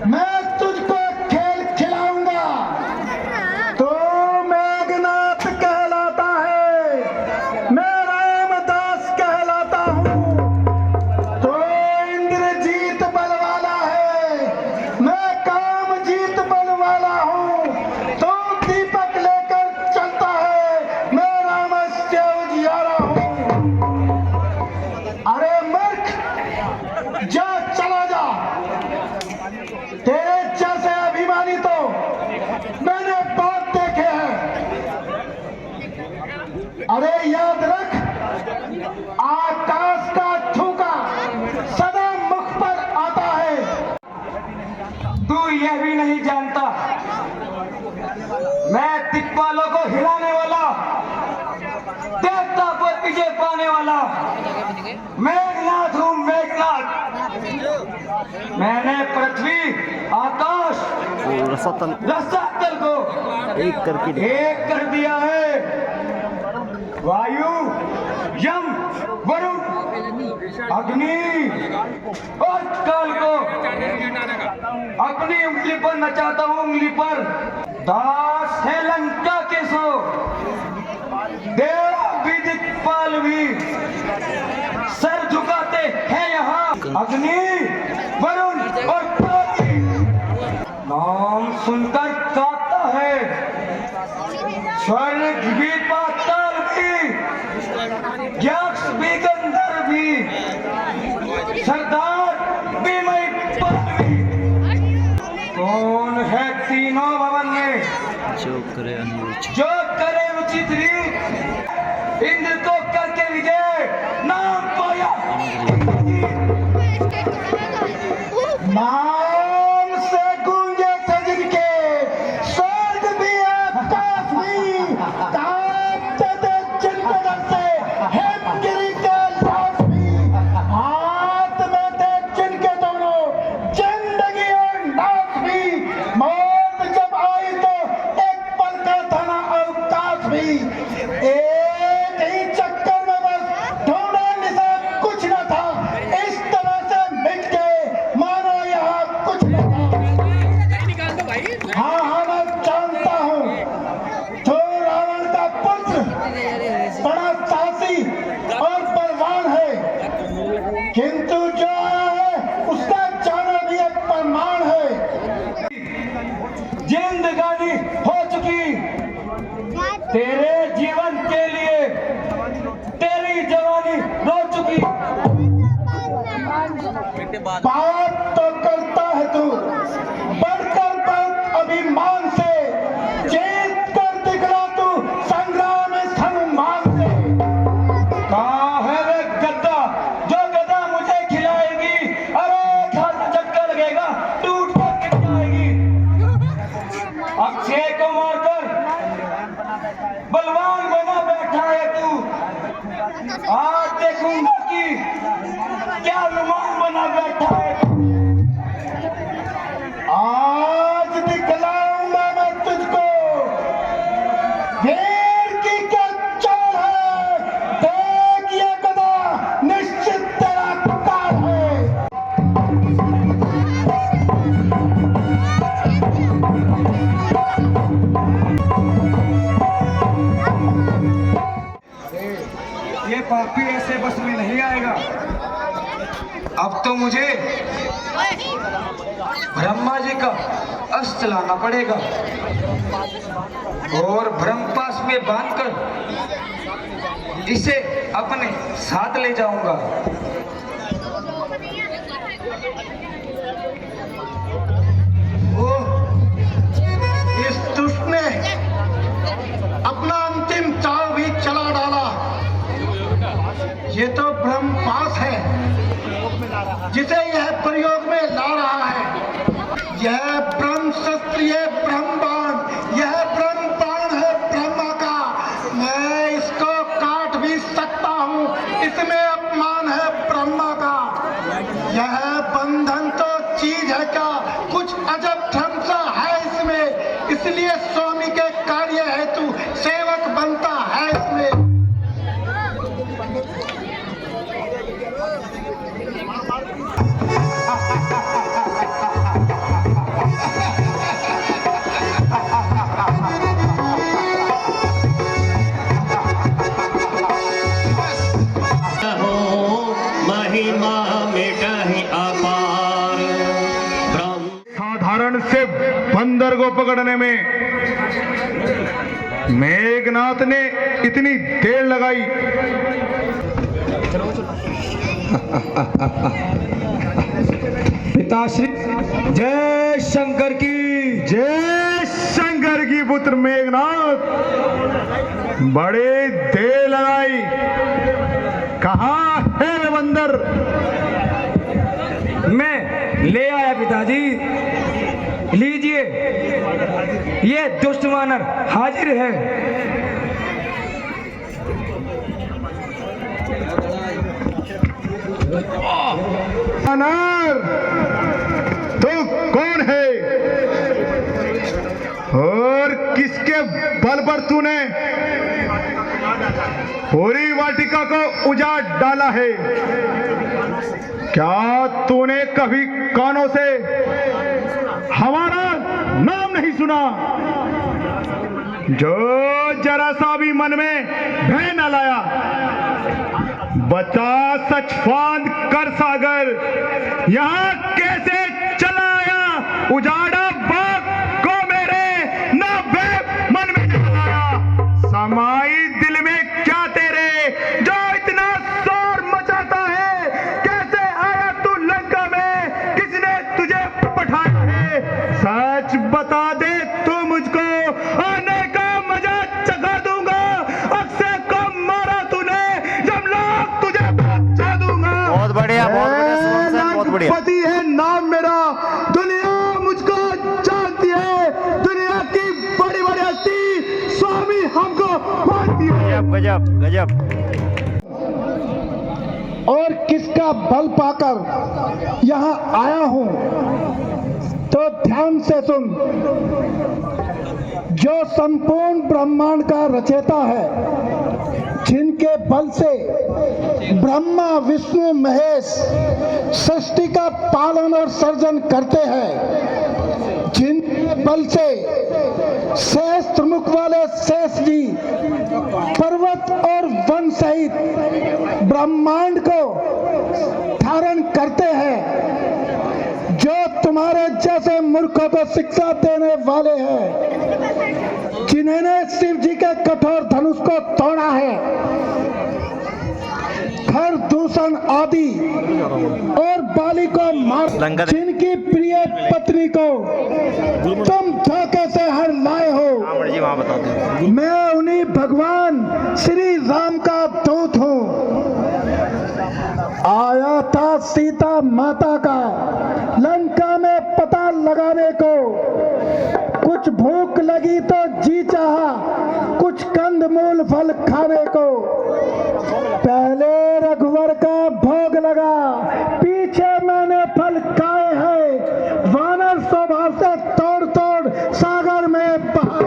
मैं तुझको खेल खिलाऊंगा। तो मेघनाथ कहलाता है, मैं रामदास कहलाता हूँ। तो इंद्रजीत बल वाला है, मैं कामजीत बल वाला हूँ। तो दीपक लेकर चलता है, मैं रामस्य उजियारा हूँ। अरे मूर्ख, जा चला जा। तेरे जैसे अभिमानी तो मैंने बहुत देखे हैं। अरे याद रख, आकाश का थूका सदा मुख पर आता है। तू यह भी नहीं जानता मैं दिक्पालों को हिलाने वाला, देवता पर विजय पाने वाला मेघनाथ हूं। मेघनाथ, मैंने पृथ्वी, आकाश, रसातल को एक कर दिया है। वायु, यम, वरुण, अग्नि और काल को अपनी उंगली पर नचाता हूं। उंगली पर दास है लंका के सो, देव भी दिक्पाल भी सर झुकाते हैं यहाँ। अग्नि, वरुण और पृथ्वी नाम सुनकर कांपता है स्वर्ग भी, पाताल भी, यक्ष भी, गंधर्व भी, सरदार भी, मैं पद भी। कौन है तीनों भवन में जो करे उचित रीत, इंद्र को करके विजय नाम पाया। ना जिंदगानी हो चुकी, तेरे जीवन के लिए तेरी जवानी रो चुकी। बात तो करता है तू बढ़कर बात अभिमान से, जीत कर दिखला तू संग्राम सम्मान से। कहाँ है वे गद्दा जो गदा मुझे खिलाएगी, अरे घर में चक्कर लगेगा टूट कर गिर जाएगी। अक्षय को मारकर बलवान बना बैठा है तू, आज देखूंगा कि क्या रुमान बना बैठा है। आज दिखलाऊंगा मैं तुझको वीर की क्या चाल है, देख ये गदा निश्चित तेरा काल है। ये पापी ऐसे बस में नहीं आएगा। अब तो मुझे ब्रह्मा जी का अस्त्र लाना पड़ेगा और ब्रह्मपास में बांधकर इसे अपने साथ ले जाऊंगा। ओह, इस दुष्ट ने अपना अंतिम चाव भी चला डाला। ये तो ब्रह्मपास है जिसे यह प्रयोग में ला रहा है। यह ब्रह्म शस्त्र, यह ब्रह्म बाण, यह ब्रह्म बाण है ब्रह्मा का। मैं इसको काट भी सकता हूँ, इसमें अपमान है ब्रह्मा का। यह बंधन तो चीज है क्या, कुछ अजब धर्म सा है इसमें, इसलिए स्वामी के कार्य हेतु सेवक बनता है इसमें। महिमा मिटाही अपार। साधारण से बंदर को पकड़ने में मेघनाथ ने इतनी देर लगाई। पिताश्री जय शंकर की, जय शंकर की पुत्र मेघनाथ, बड़े देर लगाई। कहाँ है वे बंदर? मैं ले आया पिताजी, लीजिए ये दुष्ट वानर हाजिर है। वानर तो कौन है और किसके बल पर तूने पूरी वाटिका को उजाड़ डाला है? क्या तूने कभी कानों से हमारा नाम नहीं सुना? जो जरा सा भी मन में भय न लाया, बता सच फांद कर सागर, यहाँ कैसे चला आया? उजाड़ा बाग को मेरे ना बे मन में जलाया। समाई दिल में क्या तेरे जो इतना शोर मचाता है? कैसे आया तू लंका में, किसने तुझे पठाया है? सच बता दे तू मुझको, आने का मजा चखा दूंगा। अक्षय को मारा तूने, जमलोक तुझे बचा दूंगा। बहुत बढ़िया, बहुत बढ़िया, बहुत बढ़िया। पति है नाम मेरा, दुनिया मुझको जानती है, दुनिया की बड़ी बड़ी हस्ती स्वामी हमको मानती है। गजब गजब। और किसका बल पाकर यहाँ आया हूँ तो ध्यान से सुन। जो संपूर्ण ब्रह्मांड का रचयिता है, जिनके बल से ब्रह्मा विष्णु महेश सृष्टि का पालन और सर्जन करते हैं, जिनके बल से शेष प्रमुख वाले शेष जी पर्वत और वन सहित ब्रह्मांड को धारण करते हैं, जो तुम्हारे जैसे मूर्खों को शिक्षा देने वाले हैं, जिन्होंने शिव जी के कठोर धनुष को तोड़ा है, हर दूषण आदि और बाली को मार, जिनकी प्रिय पत्नी को तुम धोखे से हर लाए हो। जी वहाँ बताते हैं। मैं उन्हीं भगवान श्री राम का दूत हूँ। आया था सीता माता का लंका में पता लगाने को, कुछ भूख लगी तो जी चाहा कुछ कंदमूल फल खाने को। पहले रघुवर का भोग लगा, पीछे मैंने फल खाए हैं। वानर स्वभाव से तोड़ तोड़ सागर में बहा।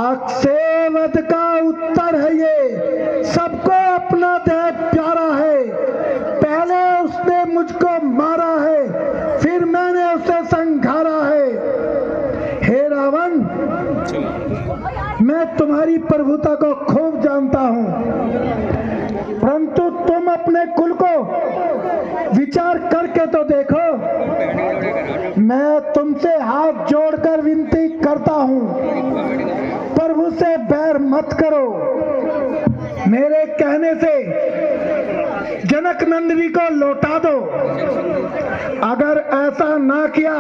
अक्षयवध का उत्तर है ये, सबको अपना देह प्यारा है। पहले उसने मुझको मारा है, फिर मैंने उसे संघारा है। हे रावण, मैं तुम्हारी प्रभुता को खूब जानता हूं, परंतु तुम अपने कुल को विचार करके तो देखो। मैं तुमसे हाथ जोड़कर विनती करता हूं, प्रभु से बैर मत करो। मेरे कहने से जनक नंदिनी को लौटा दो। अगर ऐसा ना किया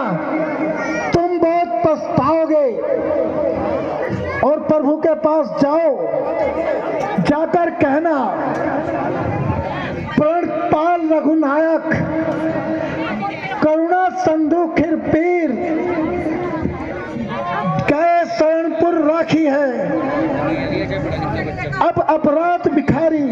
तुम बहुत पछताओगे। और प्रभु के पास जाओ, जाकर कहना, प्रणपाल रघुनायक करुणा संधु खिर पीर गए शरणपुर राखी है, अब अपराध भिखारी।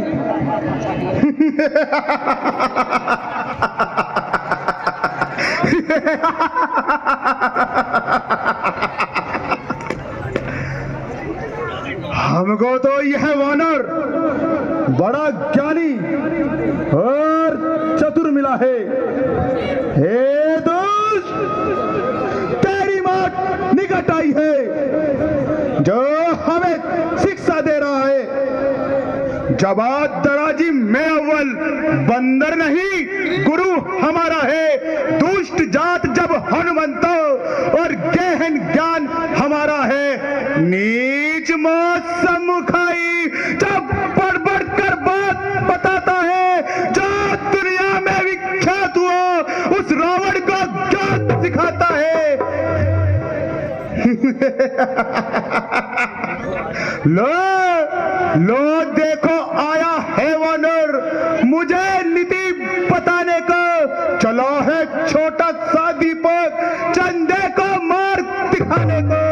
हमको तो यह वानर बड़ा ज्ञानी और चतुर मिला है। हे दोस्त, तेरी मौत निकट आई है, जो हमें शिक्षा दे रहा है। जवाब दराजी में अव्वल, बंदर नहीं गुरु हमारा है। दुष्ट जात जब हनुमंतो और गहन ज्ञान हमारा है। नीच मौसम खाई जब बढ़ बढ़ कर बात बताता है। जो दुनिया में विख्यात हुआ उस रावण को ज्ञान सिखाता है। लो देखो आया है वानर, मुझे नीति बताने को। चला है छोटा सा दीपक, चंदे को मार दिखाने को।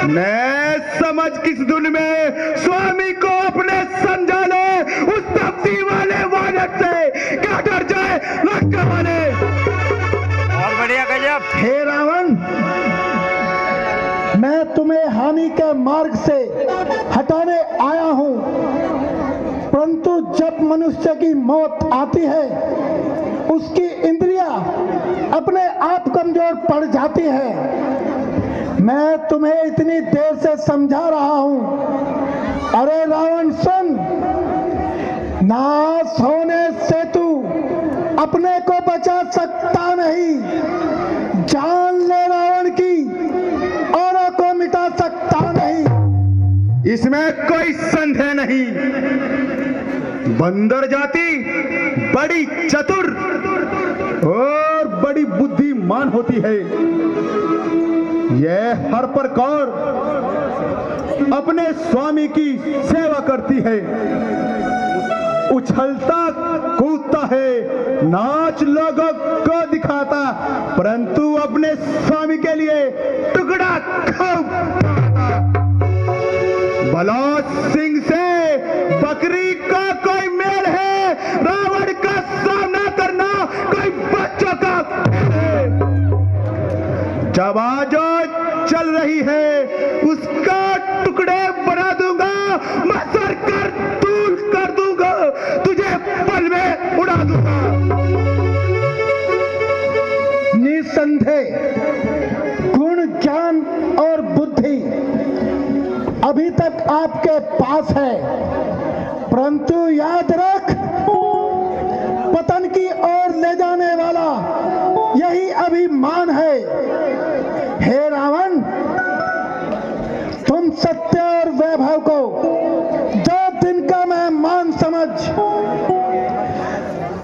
मैं समझ किस धुन में स्वामी को अपने समझा ले। उस तपती वाले वानर से क्या डर जाए लंका वाले। और बढ़िया गजब। हे रावण, मैं तुम्हें हानि के मार्ग से हटाने आया हूं, परंतु जब मनुष्य की मौत आती है उसकी इंद्रियां अपने आप कमजोर पड़ जाती है। मैं तुम्हें इतनी देर से समझा रहा हूं। अरे रावण सुन, नाश होने से तू अपने को बचा सकता नहीं। जान ले रावण की, औरों को मिटा सकता नहीं। इसमें कोई संदेह नहीं। बंदर जाति बड़ी चतुर और बड़ी बुद्धिमान होती है। यह हर प्रकार अपने स्वामी की सेवा करती है। उछलता कूदता है, नाच लोगों को दिखाता, परंतु अपने स्वामी के लिए टुकड़ा खाता। बलौत सिंह से बकरी का कोई मेल है, रावण का सामना करना कोई बच्चों का है। जब आवाज चल रही है उसका टुकड़े बना दूंगा, मसर कर दूर कर दूंगा, तुझे पल में उड़ा दूंगा। निसंदेह गुण, ज्ञान और बुद्धि अभी तक आपके पास है, परंतु याद रख, पतन की ओर ले जाने वाला यही अभिमान है। हे रावण, तुम सत्य और वैभव को जो दिन का मैं मान समझ,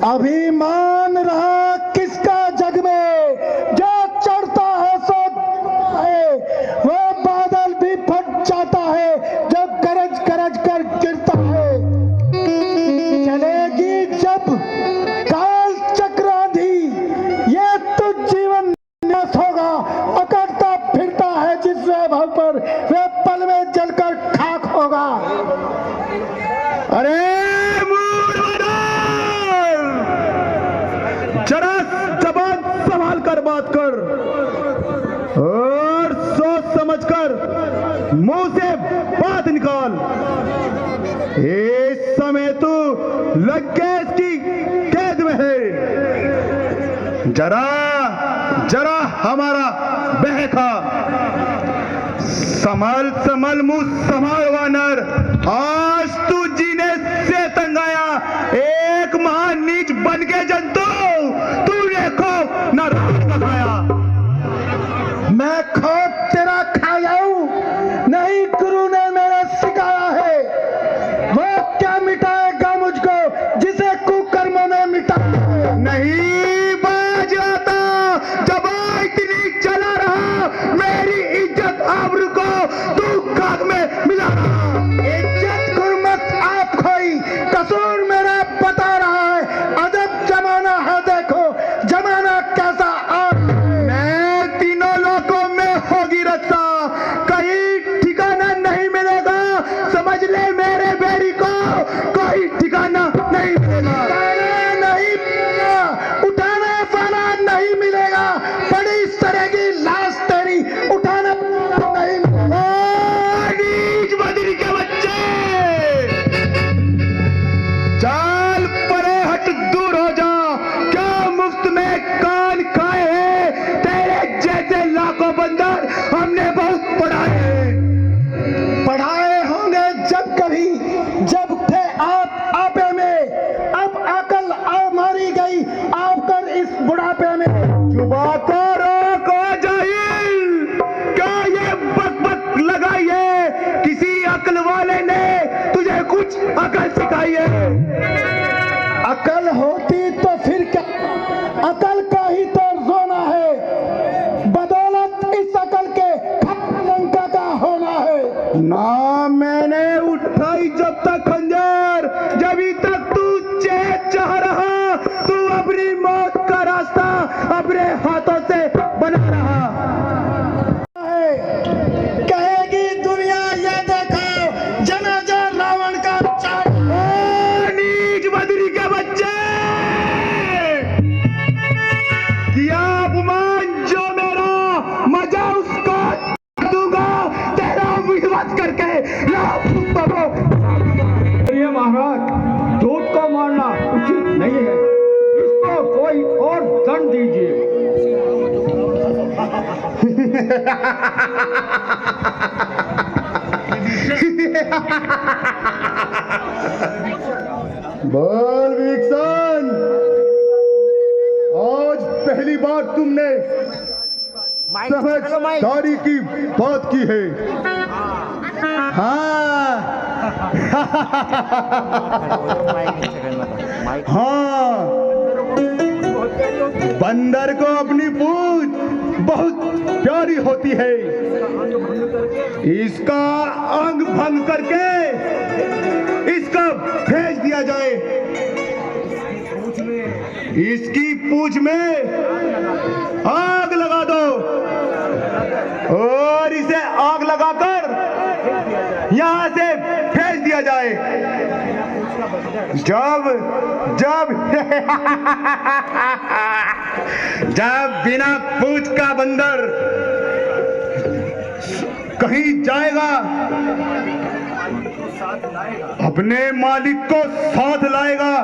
अभिमान रहा किसका जग में, जो चढ़ता है सो है, वो बादल भी फट जाता है जो गरज गरज कर गिरता है। चलेगी जब काल चक्रांधी, ये तो जीवन नाश होगा। अकड़ता फिरता है जिस वैभव पर, वे पल में जलकर खाक होगा। अरे जरा जबान संभाल कर बात कर और सोच समझ कर मुंह से बात निकाल। इस समय तू लंकेश की कैद में है। जरा जरा हमारा बहका, संभल संभल मुंह संभाल वानर। आज तू जीने से तंग आया, एक महान नीच बन के जंतु तूने खो न रात का खाया। मैं खोद तेरा खा जाऊं, नहीं गुरु ने मेरा सिखाया है। वो क्या मिटाएगा मुझको जिसे कुकर्मों ने मिटाया है। नहीं बाज आता, जब इतनी चला रहा, मेरी इज्जत आबरू को तू खाक में मिला रहा। इज्जत गुरमत आप खोई, कसूर मेरा बता रहा है। अजब जमाना है, देखो जमाना कैसा आ रहा है। मैं तीनों लोगों में होगी रक्षा, कहीं ठिकाना नहीं मिलेगा। समझ ले मेरे बेरी को, कोई ठिकाना नहीं मिलेगा। नहीं मिलेगा, उठाने वाला नहीं मिलेगा। बड़ी सरेगी लाश तेरी, उठाने वाला नहीं मिलेगा। नीच बदरी के बच्चे, चाल परे हट, दूर हो जा। क्या मुफ्त में कान खाए हैं? तेरे जैसे लाखों बंदर हमने बहुत पढ़ाए हैं। पढ़ाए होंगे जब कभी, जब थे आप आपे में। अब अकल आ मारी गई आपकर इस बुढ़ापे में। जुबा को रोको जाहिल, क्या ये बक बक लगाई है? किसी अकल वाले ने तुझे कुछ अकल सिखाई है? अकल होती तो फिर क्या, अकल का ही तो रोना है। बदौलत इस अकल के लंका का होना है। ना मैंने उठाई जब तक खंजर, जभी तक तू चैन चाह रहा, तू अपनी मौत का रास्ता अपने हाथों से बना रहा। कहेगी दुनिया ये देखो जनाजा रावण का चार। नीच बदरी के बच्चे, किया अपमान जो मेरा, मजा उसको दूंगा तेरा विश्वास करके। ये महाराज, दूध को मारना उचित नहीं है, इसको कोई और दंड दीजिए। बोल विक्सन, आज पहली बार तुमने समझदारी की बात की है। हाँ हाँ, बंदर को अपनी पूंछ बहुत प्यारी होती है। इसका अंग भंग करके इसका भेज दिया जाए। इसकी पूंछ में आग लगा दो और इसे आग लगाकर यहां से भेज दिया जाए। जब जब जब बिना पूंछ का बंदर कहीं जाएगा, अपने मालिक को साथ लाएगा,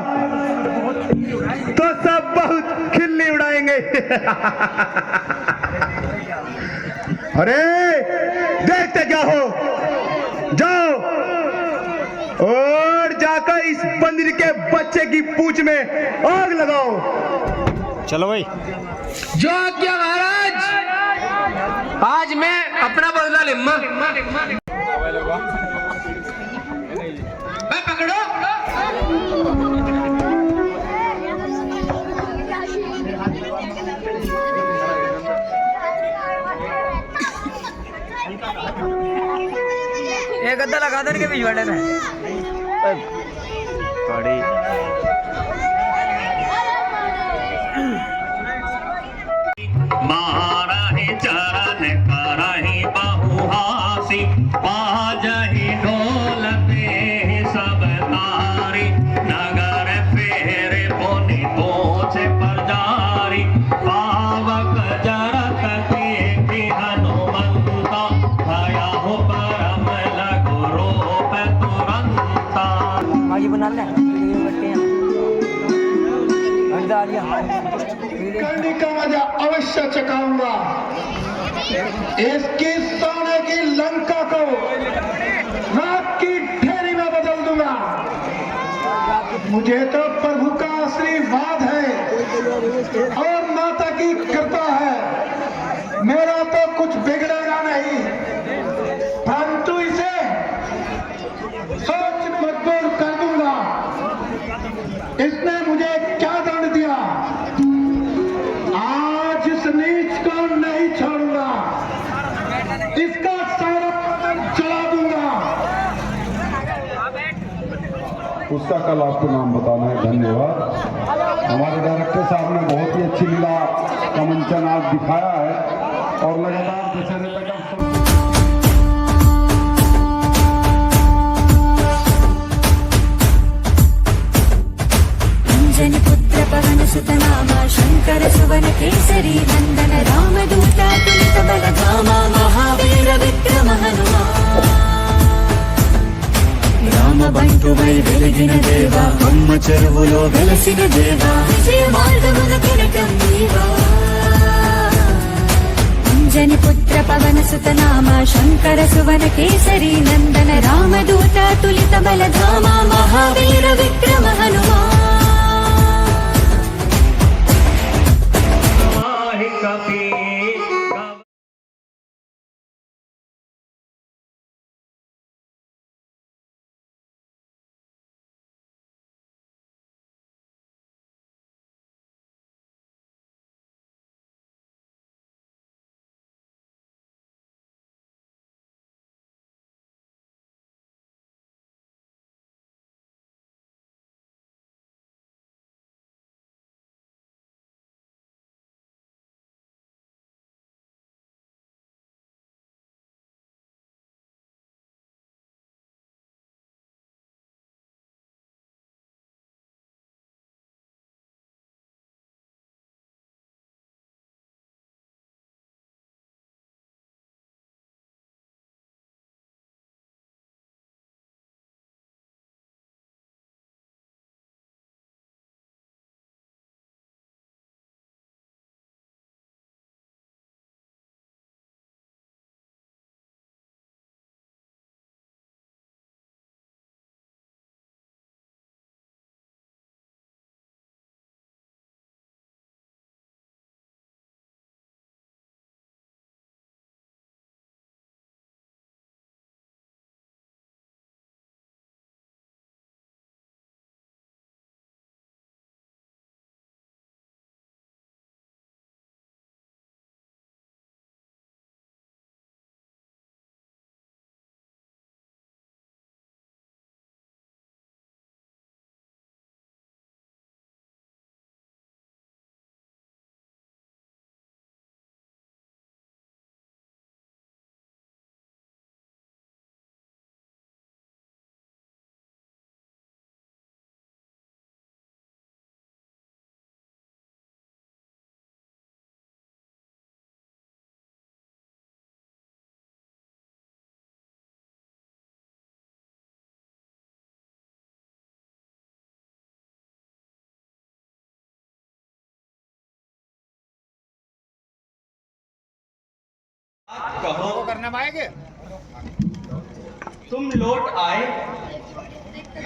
तो सब बहुत खिल्ली उड़ाएंगे। अरे देखते क्या हो, जाओ और जाकर इस बंदरी कंस के बच्चे की पूंछ में आग लगाओ। चलो भाई। जो आज्ञा महाराज। आज मैं अपना बदला लेम्मा। पकड़ो। ये गद्दा लगा दे के भिजवाड़े में बड़ी मारहि चरण करहि बहुहासी बाजहि ढोल पे सब तारी नगर फेरे पुनि पोछ पर जारी पावक जरत के हनुमंता भयहु परम लघु रूप तुरंता। आगे बना ले करने का मजा अवश्य चखाऊंगा। इसकी सोने की लंका को रात की ढेरी में बदल दूंगा। मुझे तो प्रभु का आशीर्वाद है और माता की कृपा है। मेरा तो कुछ बिगड़ेगा नहीं, परंतु इसे सोच मजबूर कर दूंगा। इसने मुझे क्या दंड दिया, आज इस नीच को नहीं छोड़ूंगा, इसका सारा पतन चला दूंगा। उसका कल आपको नाम बताना है। धन्यवाद। हमारे डायरेक्टर साहब ने बहुत ही अच्छी लीला का मंचन आज दिखाया है और लगातार दशहरे तक पुत्र पवन सुत नामा शंकर सुवन केसरी नंदन राम दूता तुलित बल धामा महावीर विक्रम हनुमान రామ బంటువై వెలిగిన దేవా అమ్మ చెరువులో వెలసిన దేవా విజయ మార్గమున కిరటం నీవా అంజని పుత్ర పవన సుత నామ శంకర సువన కేసరి నందన రామ దూత తులిత బల ధామ మహావీర విక్రమ హనుమాన్ कहो करना पाएंगे। तुम लौट आए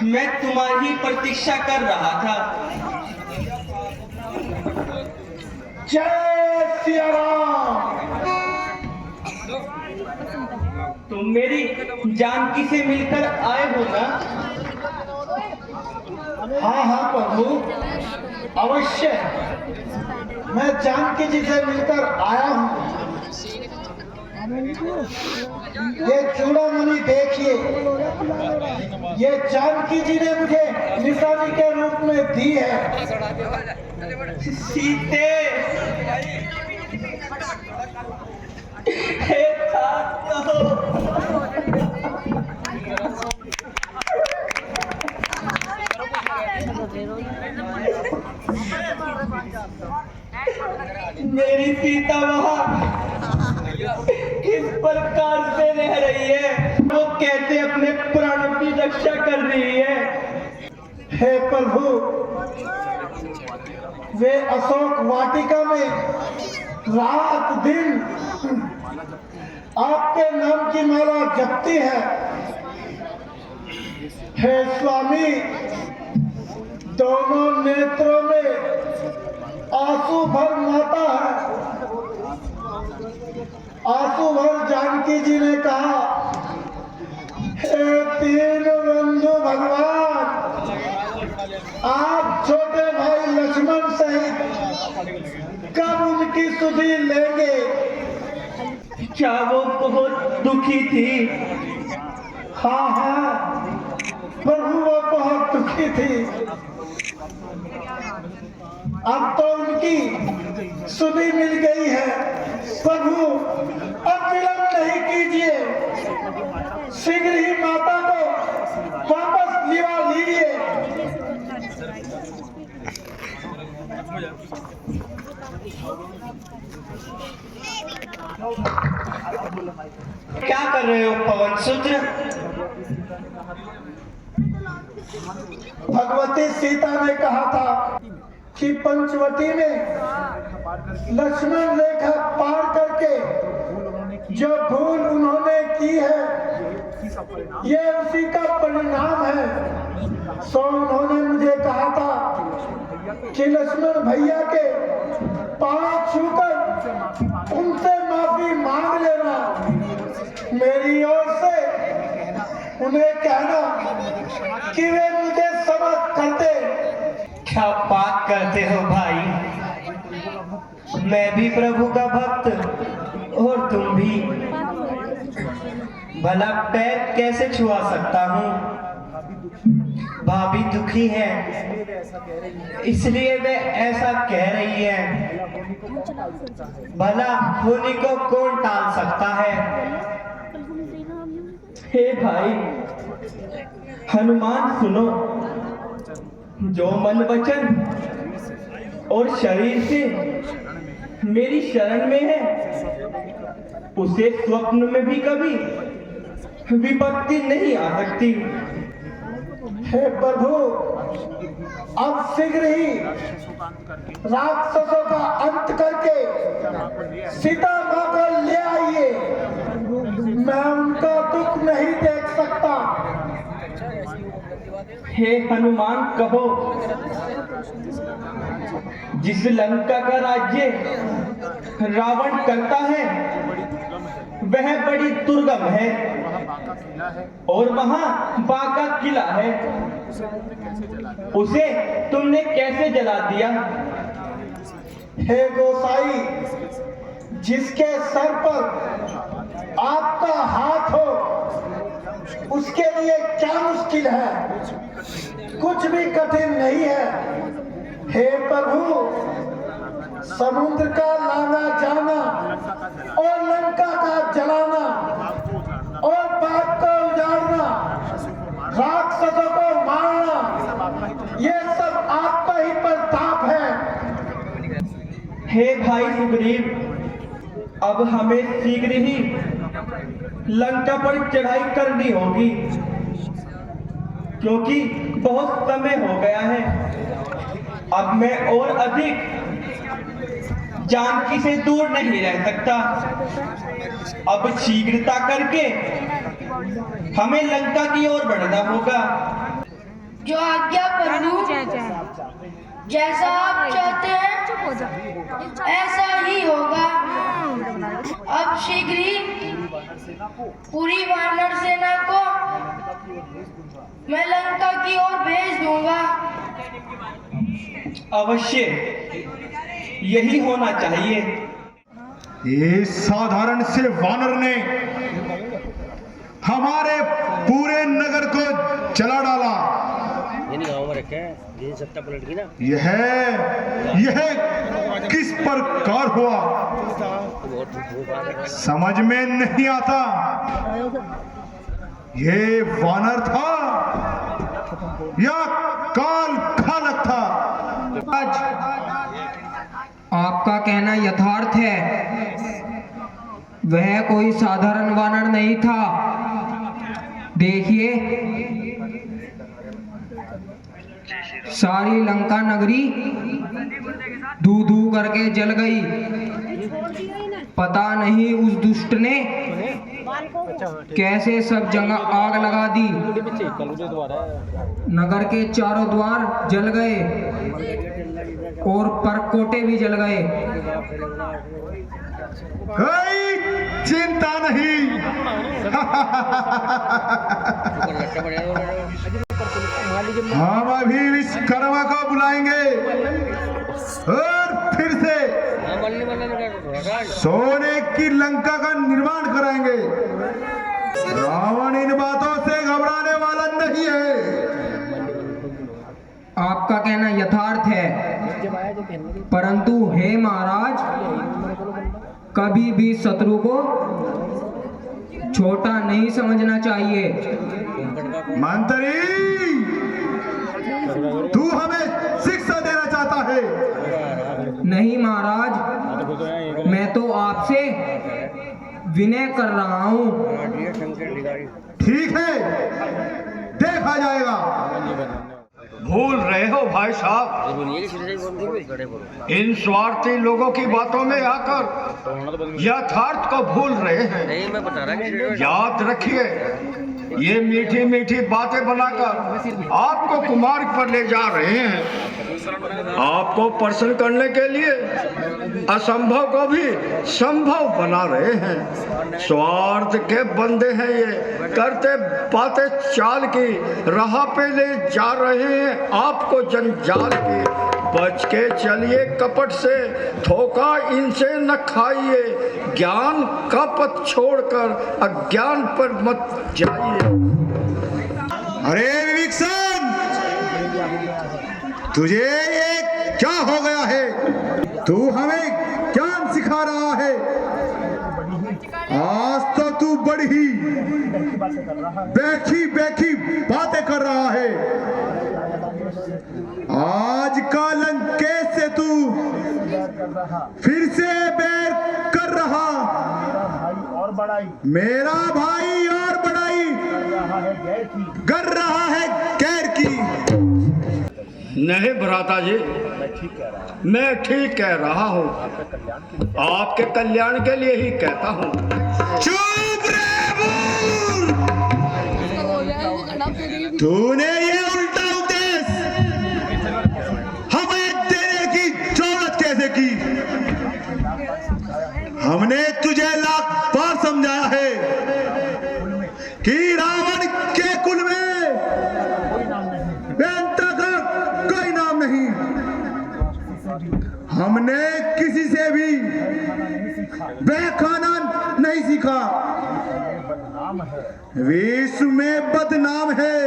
मैं तुम्हारी प्रतीक्षा कर रहा था। जय सिया राम। तुम मेरी जानकी से मिलकर आए हो ना? हाँ प्रभु, अवश्य मैं जानकी जी से मिलकर आया हूँ। ये चूड़ामणि देखिए, ये जानकी जी ने मुझे निशानी के रूप में दी है। सीते, हे मेरी सीता वहाँ किस प्रकार से रह रही है? वो कैसे अपने प्राणों की रक्षा कर रही है? हे प्रभु, वे अशोक वाटिका में रात दिन आपके नाम की माला जपती है। हे स्वामी, दोनों नेत्रों में आंसू भर माता है। आंसू भर जानकी जी ने कहा, हे तीन बंधु भगवान, आप छोटे भाई लक्ष्मण सहित कब उनकी सुधि लेंगे? क्या वो बहुत दुखी थी? हाँ, प्रभु वो बहुत दुखी थी। अब तो उनकी सुधि मिल गई है। प्रभु, अब विलंब नहीं कीजिए, शीघ्र ही माता को वापस लिवा लीजिए। क्या कर रहे हो पवन सूत्र? भगवती सीता ने कहा था कि पंचवटी में लक्ष्मण रेखा पार करके जो भूल उन्होंने की है, ये उसी का परिणाम है। सो उन्होंने मुझे कहा था कि लक्ष्मण भैया के पांव छूकर उनसे माफी मांग लेना। मेरी ओर से उन्हें कहना कि वे मुझे समझ करते। क्या बात करते हो भाई? मैं भी प्रभु का भक्त और तुम भी। भला पैर कैसे छुआ सकता हूँ? भाभी दुखी है, इसलिए वे ऐसा कह रही है। भला होने को कौन टाल सकता है? हे भाई, हनुमान सुनो, जो मन वचन और शरीर से मेरी शरण में है, उसे स्वप्न में भी कभी विपत्ति नहीं आ सकती। हे प्रभु, अब शीघ्र ही राक्षसों का अंत करके सीता माँ को ले आइए। मैं उनका दुख नहीं देख सकता। हे हनुमान, कहो, जिस लंका का राज्य रावण करता है वह बड़ी दुर्गम है और वहां बांका किला है। उसे तुमने कैसे जला दिया? हे गोसाई, जिसके सर पर आपका हाथ हो उसके लिए क्या मुश्किल है? कुछ भी कठिन नहीं है। हे प्रभु, समुद्र का लाना जाना और लंका का जलाना और बाग को उजाड़ना, राक्षसों को मारना, ये सब आपका ही प्रताप है। हे भाई सुग्रीव, अब हमें शीघ्र ही लंका पर चढ़ाई करनी होगी, क्योंकि बहुत समय हो गया है। अब मैं और अधिक जानकी से दूर नहीं रह सकता। अब शीघ्रता करके हमें लंका की ओर बढ़ना होगा। जो आज्ञा प्रभु, जैसा आप चाहते हैं ऐसा ही होगा। अब शीघ्र ही पूरी वानर सेना को मैं लंका की ओर भेज दूंगा। अवश्य यही होना चाहिए। इस साधारण से वानर ने हमारे पूरे नगर को जला डाला। यह किस प्रकार हुआ समझ में नहीं आता। ये वानर था या काल खालक था? आज आपका कहना यथार्थ है, वह कोई साधारण वानर नहीं था। देखिए, सारी लंका नगरी धू धू करके जल गई। पता नहीं उस दुष्ट ने कैसे सब जगह आग लगा दी। नगर के चारों द्वार जल गए और परकोटे भी जल गए। कोई चिंता नहीं। हम अभी विश्वकर्मा को बुलाएंगे और फिर से सोने की लंका का निर्माण कराएंगे। रावण इन बातों से घबराने वाला नहीं है। आपका कहना यथार्थ है, परंतु हे महाराज, कभी भी शत्रु को छोटा नहीं समझना चाहिए। मंत्री, तू हमें शिक्षा देना चाहता है? नहीं महाराज, मैं तो आपसे विनय कर रहा हूँ। ठीक है, देखा जाएगा। भूल रहे हो भाई साहब, इन स्वार्थी लोगों की बातों में आकर यथार्थ को भूल रहे हैं। याद रखिए, ये मीठी मीठी बातें बनाकर आपको कुमार्ग पर ले जा रहे हैं। आपको प्रसन्न करने के लिए असंभव को भी संभव बना रहे हैं। स्वार्थ के बंदे हैं ये, करते बातें चाल की राह पे ले जा रहे हैं आपको जंजाल की। बच के चलिए कपट से, धोखा इनसे न खाइए। ज्ञान का पथ छोड़कर अज्ञान पर मत जाइए। अरे विवेकसन, तुझे ये क्या हो गया है? तू हमें ज्ञान सिखा रहा है। आज तो तू बड़ी ही बैठी बैठी बातें कर रहा है। आज का लंकेश से तू फिर से बैर कर रहा। मेरा भाई और बड़ाई कर रहा है गैर की। नहीं भ्राता जी, मैं ठीक कह रहा हूँ। आपके कल्याण के लिए ही कहता हूँ। चुप रे मूर्ख! तूने ये उल्टा उपदेश हमें देने की जरूरत कैसे की? हमने तुझे लाख बार समझाया है कि रावण के कुल में बेंता का कोई नाम नहीं। हमने किसी से भी बहकाना नहीं सीखा। विश्व में बदनाम है,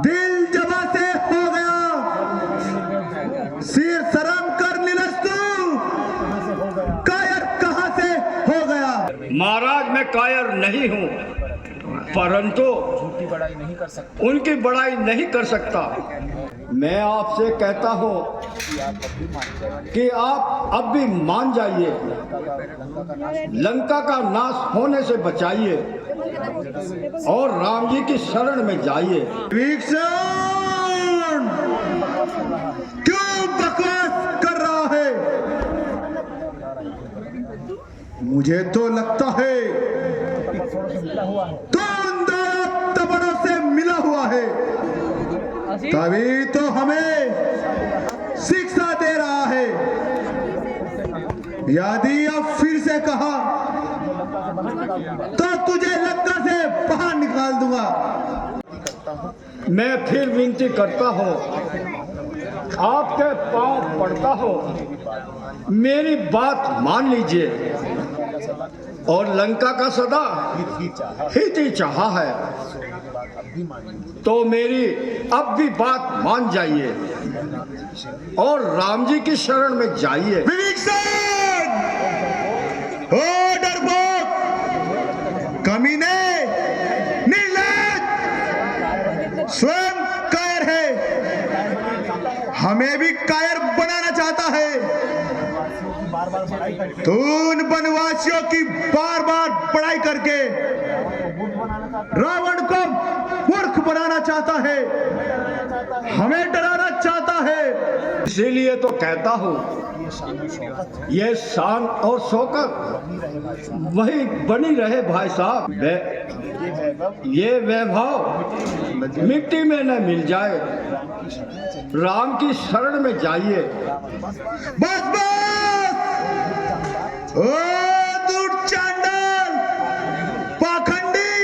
दिल जबा से हो गया। सिर शर्म कर निलस्तु, कायर कहां से हो गया? महाराज, मैं कायर नहीं हूँ, परंतु उनकी बड़ाई नहीं कर सकता। मैं आपसे कहता हूँ कि आप अब भी मान जाइए, लंका का नाश होने से बचाइए और राम जी की शरण में जाइए। विवेकसन, क्यों बकवास कर रहा है? मुझे तो लगता है तुम दोनों तबड़ों से मिला हुआ है, तभी तो हमें शिक्षा दे रहा है। यदि अब फिर से कहा तो तुझे लंका से बाहर निकाल दूंगा। मैं फिर विनती करता हूँ, आपके पांव पड़ता हूँ, मेरी बात मान लीजिए और लंका का सदा हित ही चाहा है, तो मेरी अब भी बात मान जाइए और राम जी की शरण में जाइए। विभीषण! ओ डरपोक, कमीने, निर्लज्ज, स्वयं कायर है, हमें भी कायर बनाना चाहता है। तू उन वनवासियों की बार बार पढ़ाई करके रावण को मूर्ख बनाना चाहता है, हमें डराना चाहता है। इसीलिए तो कहता हूँ, ये शान और शौकत वही बनी रहे भाई साहब। ये वैभव मिट्टी में न मिल जाए, राम की शरण में जाइए। बस बस, ओ दूर चांडाल, पाखंडी,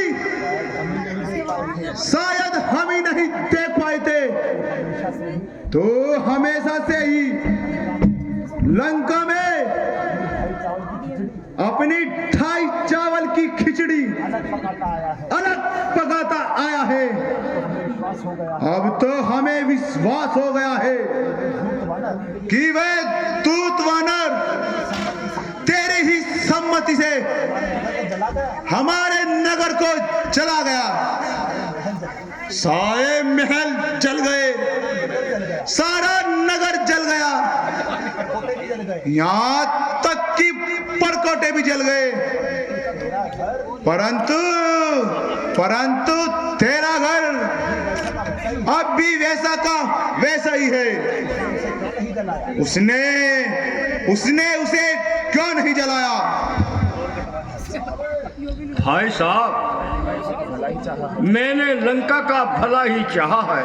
शायद हम ही नहीं देख पाए थे, तो हमेशा से ही लंका में अपनी ठाई चावल की खिचड़ी अलग पकाता आया है। अब तो हमें विश्वास हो गया है कि वह दूत वानर तेरी ही सम्मति से हमारे नगर को चला गया। सारे महल जल गए, सारा नगर जल गया, यहाँ तक कि परकोटे भी जल गए, परंतु तेरा घर अब भी वैसा का वैसा ही है। उसने उसे क्यों नहीं जलाया? भाई साहब, मैंने लंका का भला ही चाहा है,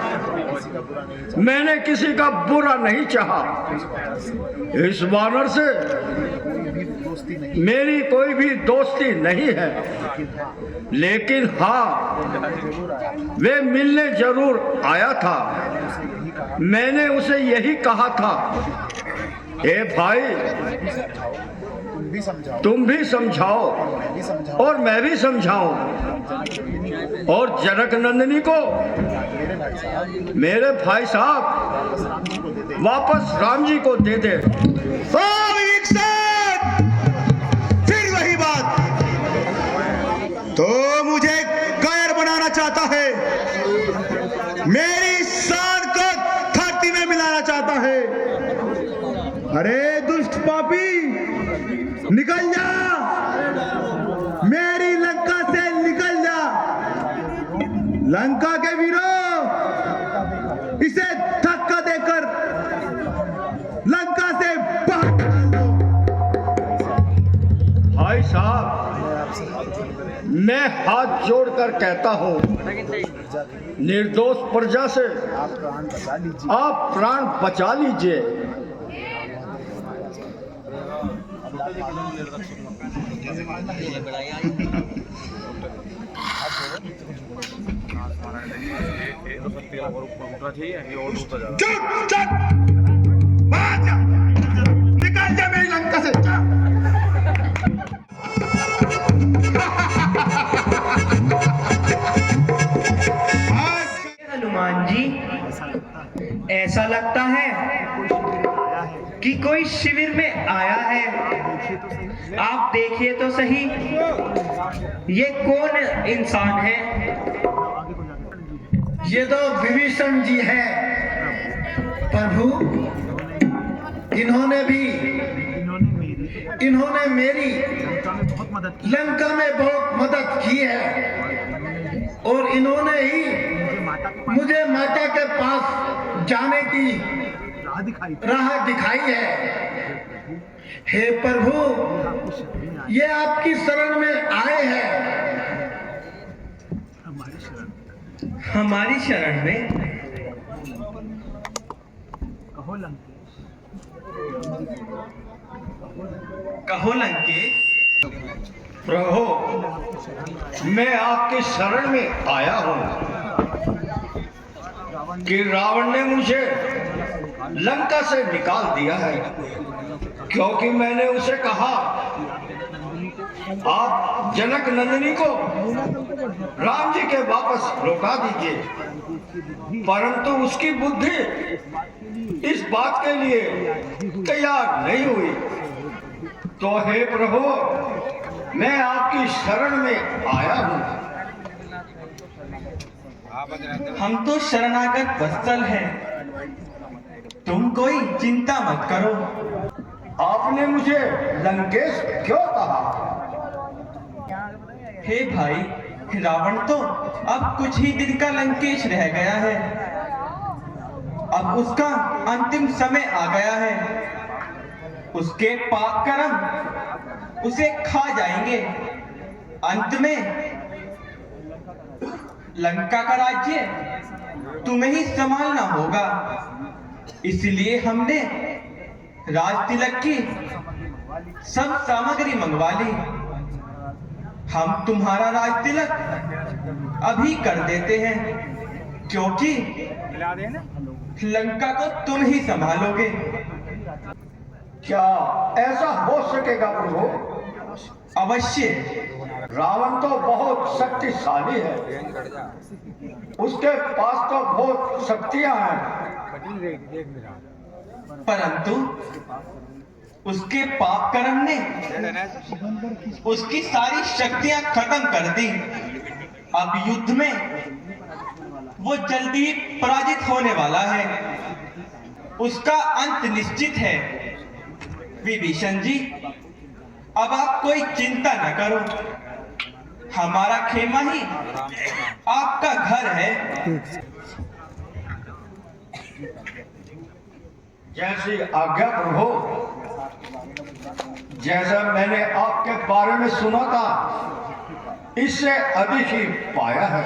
मैंने किसी का बुरा नहीं चाहा। इस वानर से मेरी कोई भी दोस्ती नहीं है, लेकिन हाँ, वे मिलने जरूर आया था। मैंने उसे यही कहा था, ए भाई, तुम भी समझाओ और मैं भी समझाऊं, और जनक नंदिनी को मेरे भाई साहब वापस राम जी को दे दे। फिर वही बात, तो मुझे कायर बनाना चाहता है, मेरी शान को धरती में मिलाना चाहता है। अरे दुष्ट पापी, निकल जा, मेरी लंका से निकल जा। लंका के वीरों, इसे धक्का देकर लंका से बाहर निकाल दो। भाई साहब, मैं हाथ जोड़कर कहता हूँ, निर्दोष प्रजा से आप प्राण बचा लीजिए। निकल जा मेरी लंका से। हनुमान जी, ऐसा लगता है कि कोई शिविर में आया है। आप देखिए तो सही, ये कौन इंसान है? ये तो विभीषण जी हैं प्रभु। इन्होंने मेरी लंका में बहुत मदद की है, और इन्होंने ही मुझे माता के पास जाने की राह दिखाई है। हे प्रभु, ये आपकी शरण में आए हैं। हमारी शरण में कहो लंकेश। प्रभु, मैं आपके शरण में आया हूं कि रावण ने मुझे लंका से निकाल दिया है, क्योंकि मैंने उसे कहा आप जनक नंदिनी को राम जी के वापस लौटा दीजिए, परंतु उसकी बुद्धि इस बात के लिए तैयार नहीं हुई। तो हे प्रभु, मैं आपकी शरण में आया हूं। हम तो शरणागत वत्सल हैं, तुम कोई चिंता मत करो। आपने मुझे लंकेश क्यों कहा? हे भाई, रावण तो अब कुछ ही दिन का लंकेश रह गया है। अब उसका अंतिम समय आ गया है। उसके पाप कर्म उसे खा जाएंगे। अंत में लंका का राज्य तुम्हें ही संभालना होगा। इसलिए हमने राज तिलक की सब सामग्री मंगवा ली। हम तुम्हारा राज तिलक अभी कर देते हैं, क्योंकि लंका को तुम ही संभालोगे। क्या ऐसा हो सकेगा प्रभु? अवश्य। रावण तो बहुत शक्तिशाली है, उसके पास तो बहुत शक्तियां हैं, परंतु उसके पाप कर्म ने उसकी सारी शक्तियां खत्म कर दी। अब युद्ध में वो जल्दी ही पराजित होने वाला है। उसका अंत निश्चित है। विभीषण जी, अब आप कोई चिंता न करो। हमारा खेमा ही आपका घर है। जैसी आज्ञा प्रभु। जैसा मैंने आपके बारे में सुना था, इससे अधिक ही पाया है।